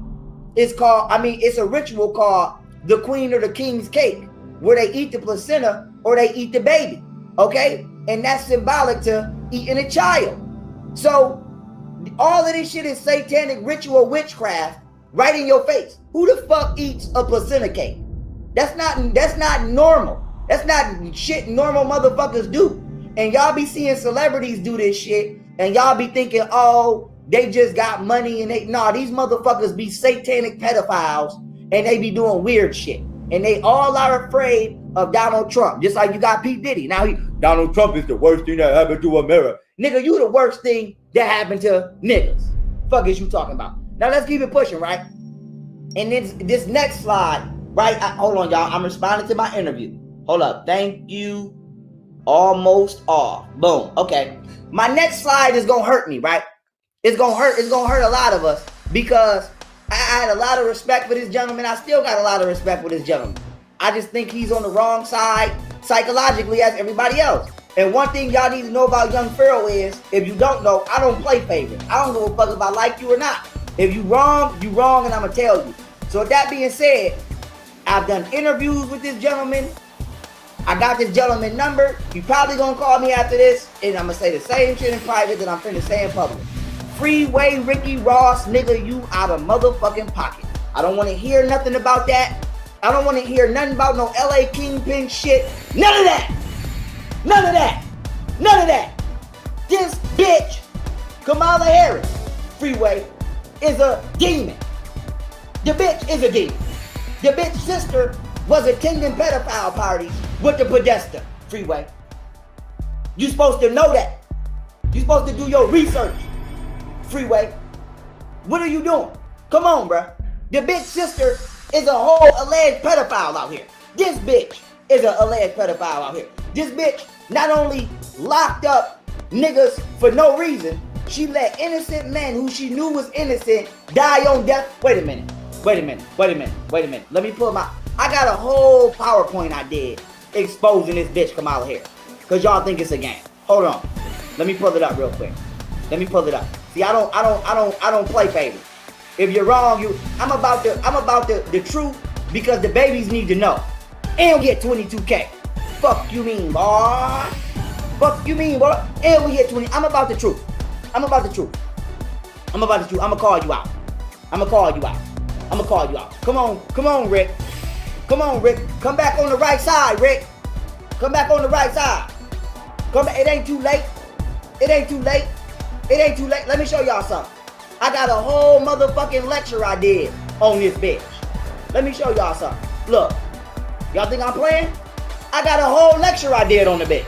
is called, it's a ritual called the Queen or the King's cake, where they eat the placenta or they eat the baby, okay? And that's symbolic to eating a child. So all of this shit is satanic ritual witchcraft right in your face. Who the fuck eats a placenta cake? That's not normal. That's not shit normal motherfuckers do. And y'all be seeing celebrities do this shit and y'all be thinking, oh, they just got money and these motherfuckers be satanic pedophiles and they be doing weird shit. And they all are afraid of Donald Trump. Just like you got P. Diddy. Now Donald Trump is the worst thing that happened to America. Nigga, you the worst thing that happened to niggas. Fuck is you talking about? Now let's keep it pushing, right? And then this next slide, right? Hold on, y'all. I'm responding to my interview. Hold up. Thank you. Almost off. Boom. Okay. My next slide is gonna hurt me, right? It's gonna hurt. It's gonna hurt a lot of us because I had a lot of respect for this gentleman. I still got a lot of respect for this gentleman. I just think he's on the wrong side psychologically as everybody else. And one thing y'all need to know about Young Pharaoh is, if you don't know, I don't play favorites. I don't give a fuck if I like you or not. If you wrong, and I'm gonna tell you. So with that being said, I've done interviews with this gentleman. I got this gentleman number. He probably gonna call me after this, and I'm gonna say the same shit in private that I'm finna say in public. Freeway Ricky Ross, nigga, you out of motherfucking pocket. I don't want to hear nothing about that. I don't want to hear nothing about no LA Kingpin shit. None of that. None of that. None of that. This bitch, Kamala Harris, Freeway, is a demon. The bitch is a demon. The bitch sister was attending pedophile parties with the Podesta Freeway. You supposed to know that. You supposed to do your research, Freeway. What are you doing? Come on, bruh. The bitch sister is a whole alleged pedophile out here. This bitch is an alleged pedophile out here. This bitch not only locked up niggas for no reason, she let innocent men who she knew was innocent die on death. Wait a minute. Let me pull my... I got a whole PowerPoint I did exposing this bitch Kamala Harris. Cause y'all think it's a game. Hold on. Let me pull it up real quick. Let me pull it up. See, I don't play favorites. If you're wrong, I'm about the truth because the babies need to know. And get 22K. Fuck you mean, boy. Fuck you mean, boy. And we get 20. I'm about the truth. I'ma call you out. I'ma call you out. Come on, Rick. Come back on the right side, Rick. Come back on the right side. It ain't too late. Let me show y'all something. I got a whole motherfucking lecture I did on this bitch. Let me show y'all something. Look. Y'all think I'm playing? I got a whole lecture I did on the bitch.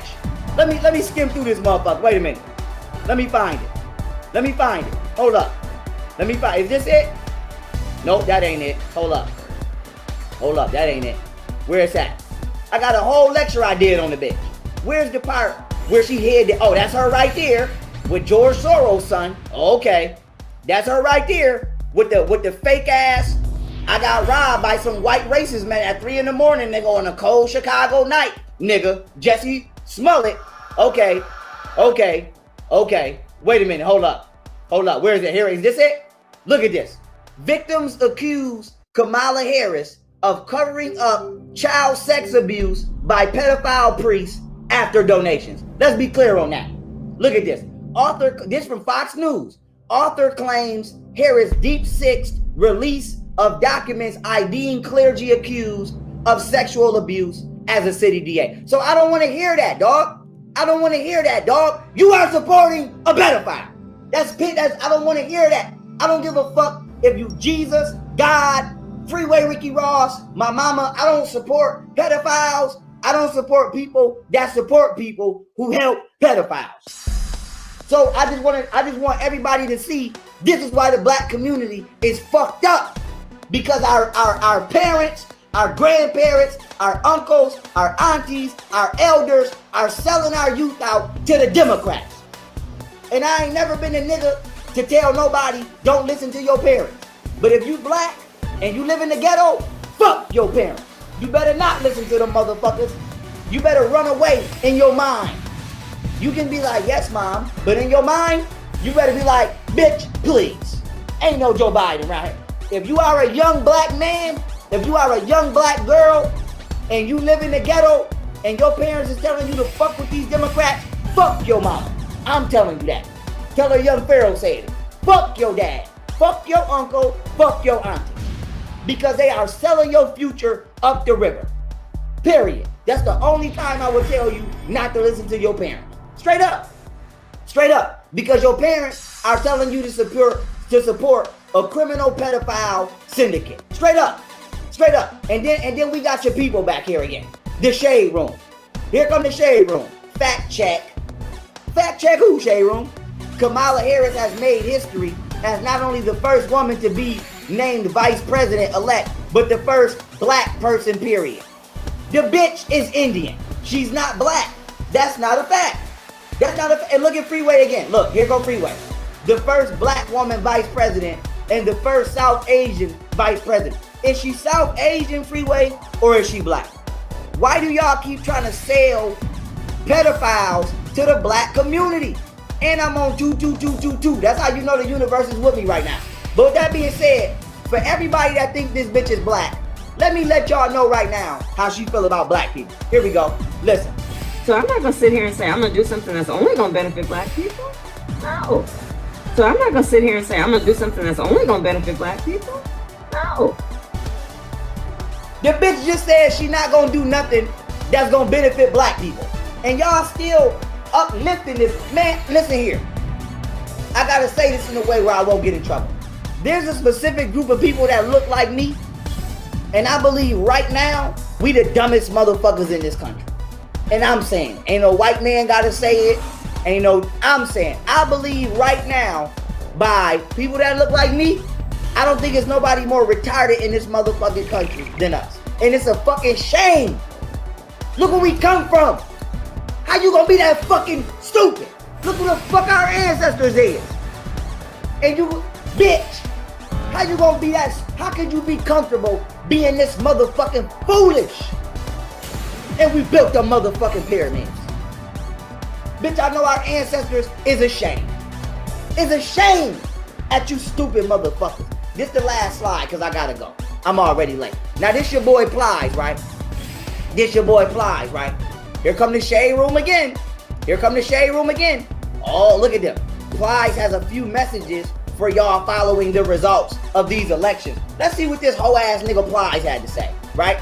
Let me skim through this motherfucker. Wait a minute. Let me find it. Hold up. Is this it? Nope, that ain't it. Hold up, that ain't it. Where it's at? I got a whole lecture I did on the bitch. Where's the part where she hid it? Oh, that's her right there with George Soros' son. Okay, that's her right there with the fake ass. I got robbed by some white racist man at 3 a.m, nigga, on a cold Chicago night, nigga. Jesse Smollett. Okay. Wait a minute. Hold up. Where is it? Here, is this it? Look at this. Victims accuse Kamala Harris of covering up child sex abuse by pedophile priests after donations. Let's be clear on that. Look at this. This from Fox News. Author claims Harris deep-sixed release of documents IDing clergy accused of sexual abuse as a city DA. So I don't want to hear that, dog. You are supporting a pedophile. I don't want to hear that. I don't give a fuck if you Jesus, God, Freeway Ricky Ross, my mama. I don't support pedophiles. I don't support people that support people who help pedophiles. So I just want everybody to see this is why the black community is fucked up. Because our parents, our grandparents, our uncles, our aunties, our elders are selling our youth out to the Democrats. And I ain't never been a nigga to tell nobody don't listen to your parents. But if you black and you live in the ghetto, fuck your parents. You better not listen to them motherfuckers. You better run away in your mind. You can be like, yes, mom, but in your mind, you better be like, bitch, please. Ain't no Joe Biden right here. If you are a young black man, if you are a young black girl, and you live in the ghetto, and your parents is telling you to fuck with these Democrats, fuck your mama. I'm telling you that. Tell her young Pharaoh said it. Fuck your dad. Fuck your uncle. Fuck your auntie. Because they are selling your future up the river. Period. That's the only time I would tell you not to listen to your parents. Straight up. Because your parents are telling you to support a criminal pedophile syndicate. Straight up. And then we got your people back here again. The Shade Room. Here come the Shade Room. Fact check who, Shade Room? Kamala Harris has made history as not only the first woman to be named vice president-elect, but the first black person, period. The bitch is Indian. She's not black. That's not a fact. And look at Freeway again. Look, here go Freeway. The first black woman vice president and the first South Asian vice president. Is she South Asian, Freeway, or is she black? Why do y'all keep trying to sell pedophiles to the black community? And I'm on 2222. That's how you know the universe is with me right now. But with that being said, for everybody that thinks this bitch is black, let me let y'all know right now how she feel about black people. Here we go. Listen. So I'm not going to sit here and say I'm going to do something that's only going to benefit black people. No. So I'm not going to sit here and say I'm going to do something that's only going to benefit black people. No. The bitch just said she not going to do nothing that's going to benefit black people. And y'all still uplifting this. Man, listen here. I got to say this in a way where I won't get in trouble. There's a specific group of people that look like me, and I believe right now we the dumbest motherfuckers in this country. And I'm saying, ain't no white man gotta say it. I'm saying, I believe right now by people that look like me, I don't think there's nobody more retarded in this motherfucking country than us. And it's a fucking shame. Look where we come from. How you gonna be that fucking stupid? Look who the fuck our ancestors is. And you, bitch, how you gonna be that? How could you be comfortable being this motherfucking foolish? And we built the motherfucking pyramids. Bitch, I know our ancestors is a shame. It's a shame at you stupid motherfuckers. This the last slide because I gotta go. I'm already late. Now this your boy Plies, right? This your boy Plies, right? Here come the shade room again. Here come the shade room again. Oh, look at them. Plies has a few messages for y'all following the results of these elections. Let's see what this hoe ass nigga Plies had to say, right?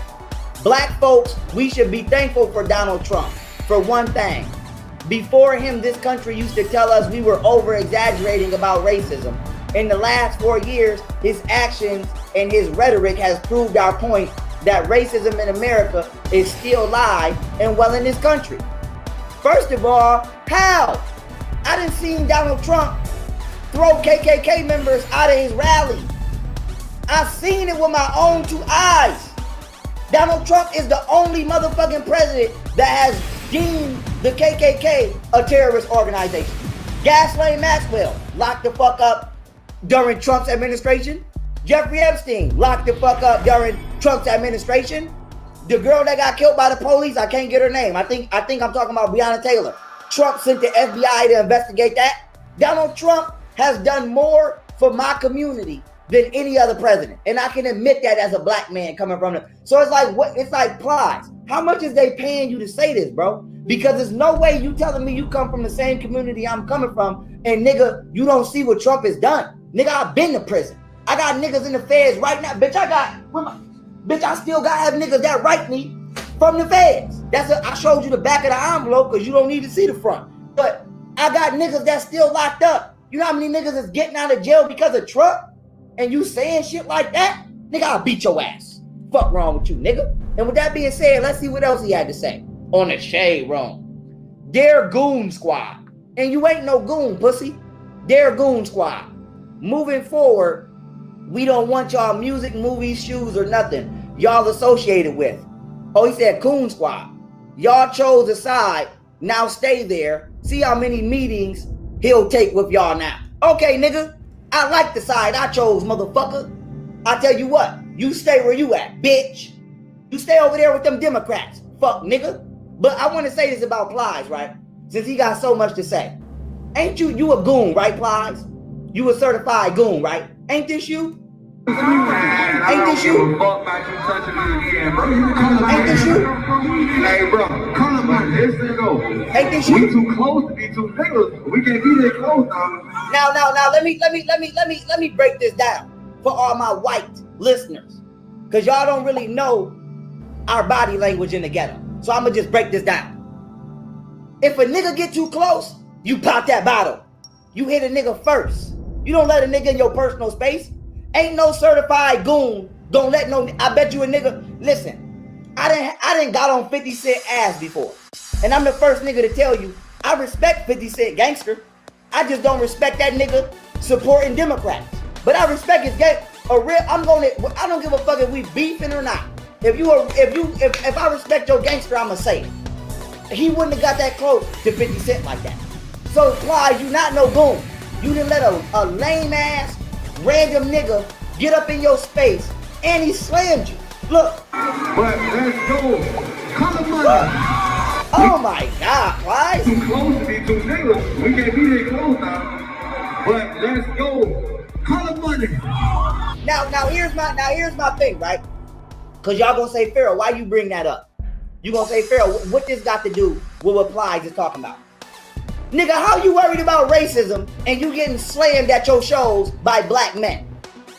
Black folks, we should be thankful for Donald Trump. For one thing, before him, this country used to tell us we were over-exaggerating about racism. In the last 4 years, his actions and his rhetoric has proved our point that racism in America is still alive and well in this country. First of all, how? I done seen Donald Trump throw KKK members out of his rally. I've seen it with my own 2 eyes. Donald Trump is the only motherfucking president that has deemed the KKK a terrorist organization. Ghislaine Maxwell locked the fuck up during Trump's administration. Jeffrey Epstein locked the fuck up during Trump's administration. The girl that got killed by the police, I can't get her name. I think I'm talking about Breonna Taylor. Trump sent the FBI to investigate that. Donald Trump has done more for my community than any other president. And I can admit that as a black man coming from them. So it's like, what? It's like Plies. How much is they paying you to say this, bro? Because there's no way you telling me you come from the same community I'm coming from and nigga, you don't see what Trump has done. Nigga, I've been to prison. I got niggas in the feds right now. Bitch, I still got have niggas that write me from the feds. I showed you the back of the envelope because you don't need to see the front. But I got niggas that's still locked up. You know how many niggas is getting out of jail because of Trump? And you saying shit like that? Nigga, I'll beat your ass. Fuck wrong with you, nigga? And with that being said, let's see what else he had to say on the shade room. Dear Goon Squad. And you ain't no goon, pussy. Dear Goon Squad. Moving forward, we don't want y'all music, movies, shoes, or nothing y'all associated with. Oh, he said Coon Squad. Y'all chose a side. Now stay there. See how many meetings he'll take with y'all now. Okay, nigga. I like the side I chose, motherfucker. I tell you what. You stay where you at, bitch. You stay over there with them Democrats. Fuck, nigga. But I want to say this about Plies, right? Since he got so much to say. Ain't you a goon, right, Plies? You a certified goon, right? Ain't this you? Ain't this you? Ain't this you? Hey, bro, come on, listen go. Ain't this you? We too close to be too niggas. We can't be that close, dog. Now, let me break this down for all my white listeners, cause y'all don't really know our body language in the ghetto. So I'm gonna just break this down. If a nigga get too close, you pop that bottle. You hit a nigga first. You don't let a nigga in your personal space. Ain't no certified goon. Don't let no. I bet you a nigga. Listen, I didn't got on 50 Cent ass before, and I'm the first nigga to tell you I respect 50 Cent gangster. I just don't respect that nigga supporting Democrats. But I respect his gang. I don't give a fuck if we beefing or not. If I respect your gangster, I'ma say it. He wouldn't have got that close to 50 Cent like that. So Plies, you not no goon. You didn't let a lame ass random nigga get up in your space and he slammed you. Look. But let's go. Color money. Oh my God, Plies. Too close to be too niggas. We can't be that close now. But let's go. Color money. Now here's my thing, right? Cause y'all gonna say, Pharaoh, why you bring that up? You gonna say, Pharaoh, what this got to do with what Plies is talking about? Nigga, how you worried about racism and you getting slammed at your shows by black men?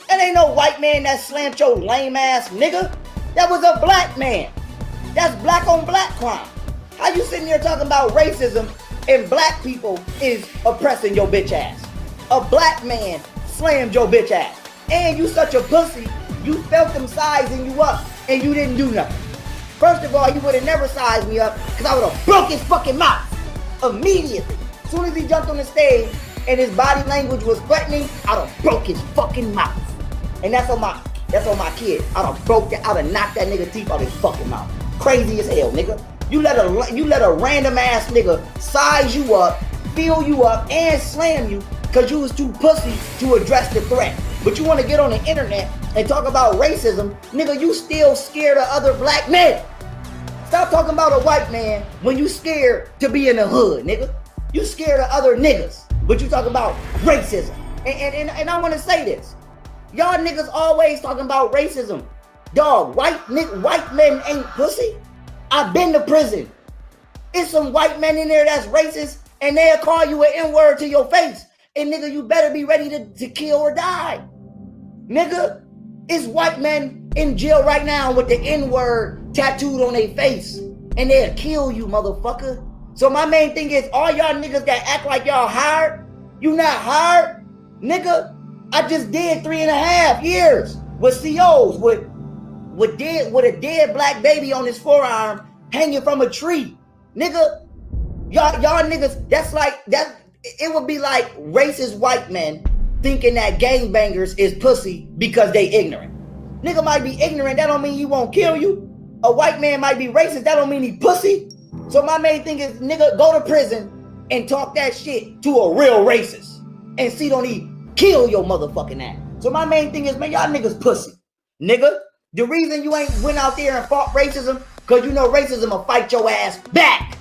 That ain't no white man that slammed your lame ass nigga. That was a black man. That's black on black crime. How you sitting here talking about racism and black people is oppressing your bitch ass? A black man slammed your bitch ass. And you such a pussy, you felt them sizing you up and you didn't do nothing. First of all, you would have never sized me up because I would have broke his fucking mouth immediately. As soon as he jumped on the stage and his body language was threatening, I'd have broke his fucking mouth. And that's on my kid. I'd have knocked that nigga teeth out his fucking mouth. Crazy as hell, nigga. You let a random ass nigga size you up, fill you up, and slam you because you was too pussy to address the threat. But you want to get on the internet and talk about racism, nigga, you still scared of other black men. Stop talking about a white man when you scared to be in the hood, nigga. You scared of other niggas, but you talk about racism. And I want to say this. Y'all niggas always talking about racism. Dog, white men ain't pussy. I've been to prison. It's some white men in there that's racist, and they'll call you an N-word to your face. And nigga, you better be ready to kill or die. Nigga, it's white men in jail right now with the N-word tattooed on their face. And they'll kill you, motherfucker. So my main thing is, all y'all niggas that act like y'all hired, you not hired? Nigga, I just did 3.5 years with COs with a dead black baby on his forearm hanging from a tree. Nigga, y'all niggas, that's like, that. It would be like racist white men thinking that gangbangers is pussy because they ignorant. Nigga might be ignorant, that don't mean he won't kill you. A white man might be racist, that don't mean he pussy. So my main thing is, nigga, go to prison and talk that shit to a real racist and see don't he kill your motherfucking ass. So my main thing is, man, y'all niggas pussy. Nigga, the reason you ain't went out there and fought racism, cause you know racism will fight your ass back,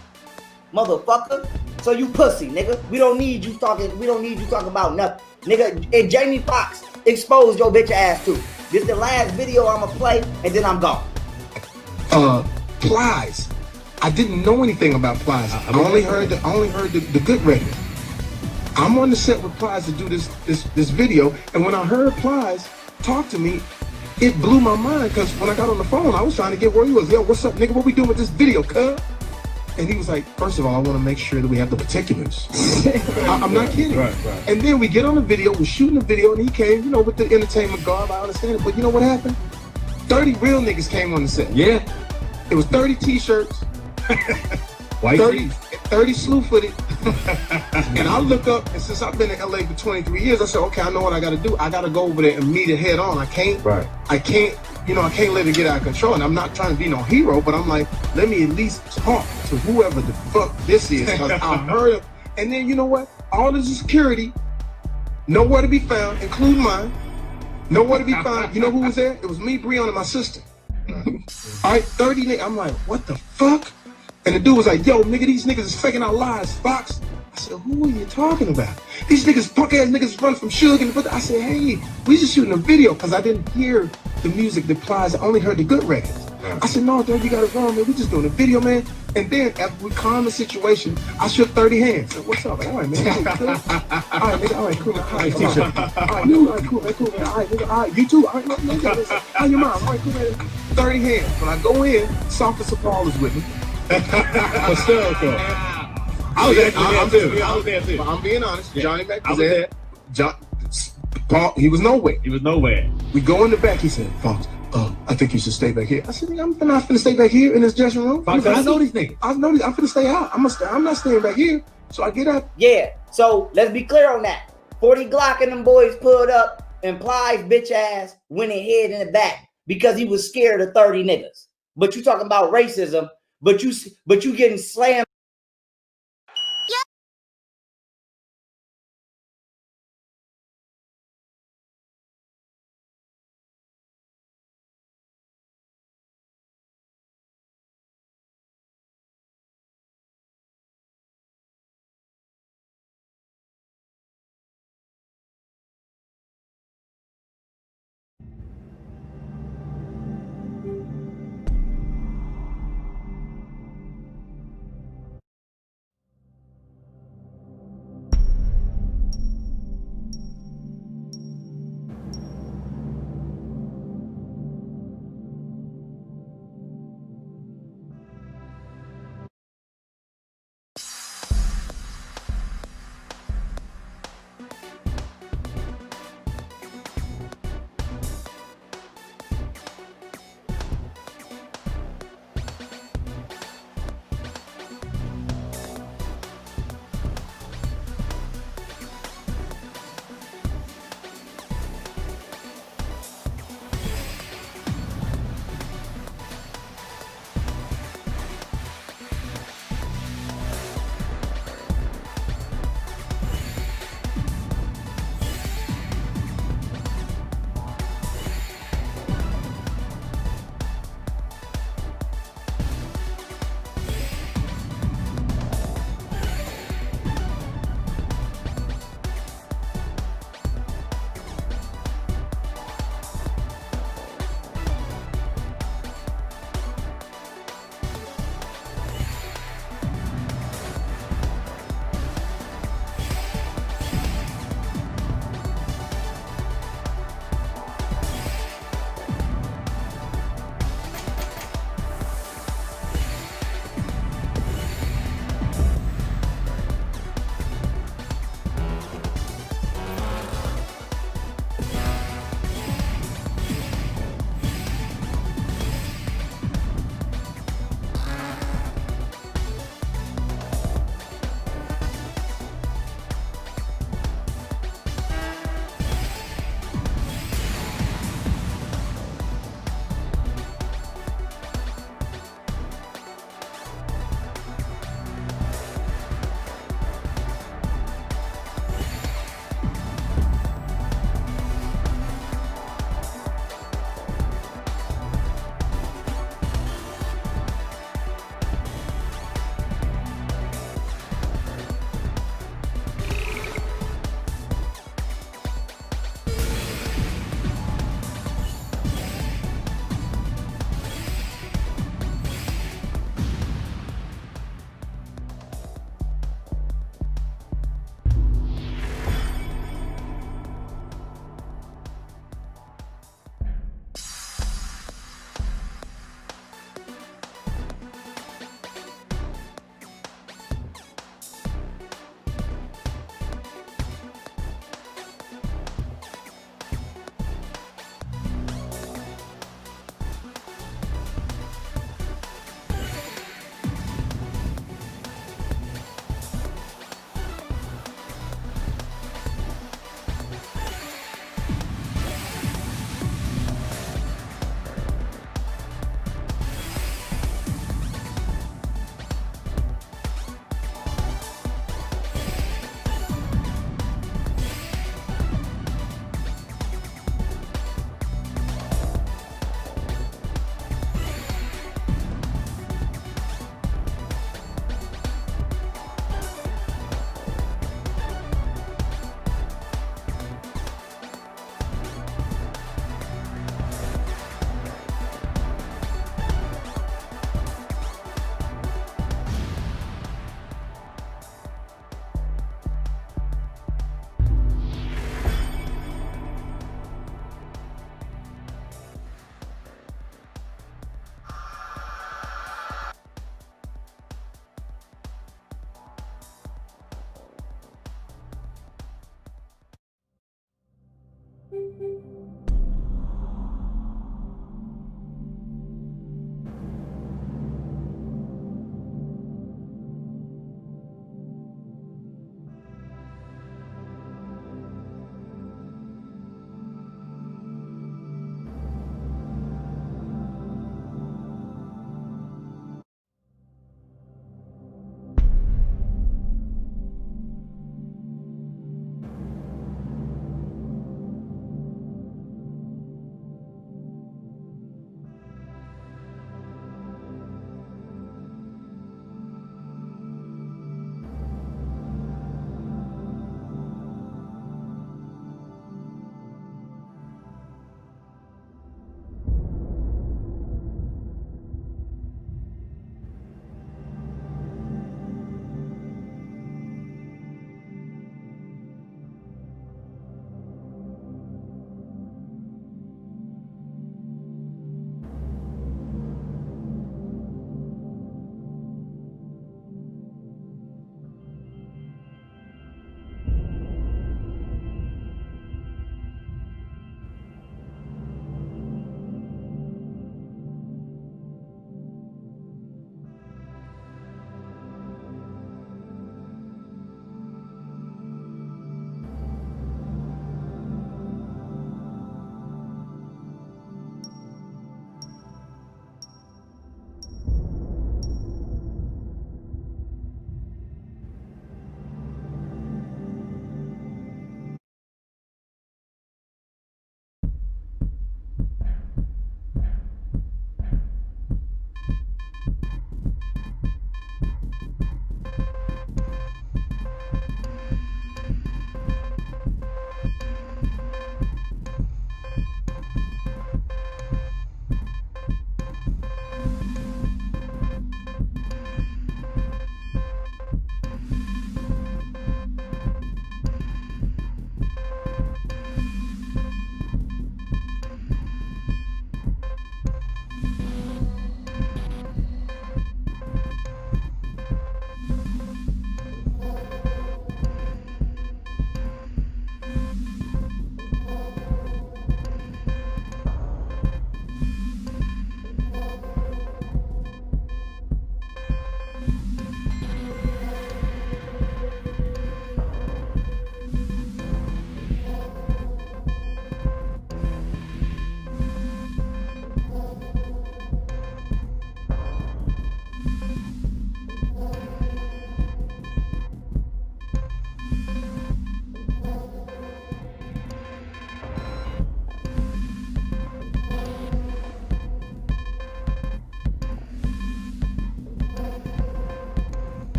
motherfucker. So you pussy, nigga. We don't need you talking about nothing. Nigga, and Jamie Foxx exposed your bitch ass too. This is the last video I'ma play, and then I'm gone. Plies. I didn't know anything about Plies. I only heard the good record. I'm on the set with Plies to do this video, and when I heard Plies talk to me, it blew my mind, because when I got on the phone, I was trying to get where he was. Yo, what's up, nigga? What we doing with this video, cuz? And he was like, first of all, I want to make sure that we have the particulars. I'm not kidding. Right. And then we get on the video, we're shooting the video, and he came, with the entertainment garb. I understand it, but you know what happened? 30 real niggas came on the set. Yeah. It was 30 t-shirts, 30 slew-footed. And I look up, and since I've been in LA for 23 years, I said, okay, I know what I got to do. I got to go over there and meet it head on. I can't let it get out of control. And I'm not trying to be no hero, but I'm like, let me at least talk to whoever the fuck this is, because I heard of. And then, you know what? All the security, nowhere to be found, including mine. Nowhere to be found. You know who was there? It was me, Breon, and my sister. All right, 30 niggas. I'm like, what the fuck? And the dude was like, yo, nigga, these niggas is faking our lives, Fox. I said, who are you talking about? These niggas, punk ass niggas run from Suge. And I said, hey, we just shooting a video, because I didn't hear the music that Plies. I only heard the good records. I said, no, dude, you got it wrong, man. We just doing a video, man. And then after we calmed the situation, I shook 30 hands. I said, what's up? All right, man. All right, nigga. All right, cool. All right, cool, man. Cool, man. All right, nigga. All right, you too. All right, nigga. How your mom? All right, cool, man. 30 hands. When I go in, Sophus Paul is with me. But still, though. I was there too. I'm being honest. Yeah. Johnny Mac was there. Paul, he was nowhere. We go in the back. He said, Fox, I think you should stay back here. I said, I'm not finna stay back here in this dressing room. Fox, I know these niggas. I'm finna stay out. I'm not staying back here. So I get up. Yeah. So let's be clear on that. 40 Glock and them boys pulled up, and Plies bitch ass went and hid in the back because he was scared of 30 niggas. But you talking about racism, but you getting slammed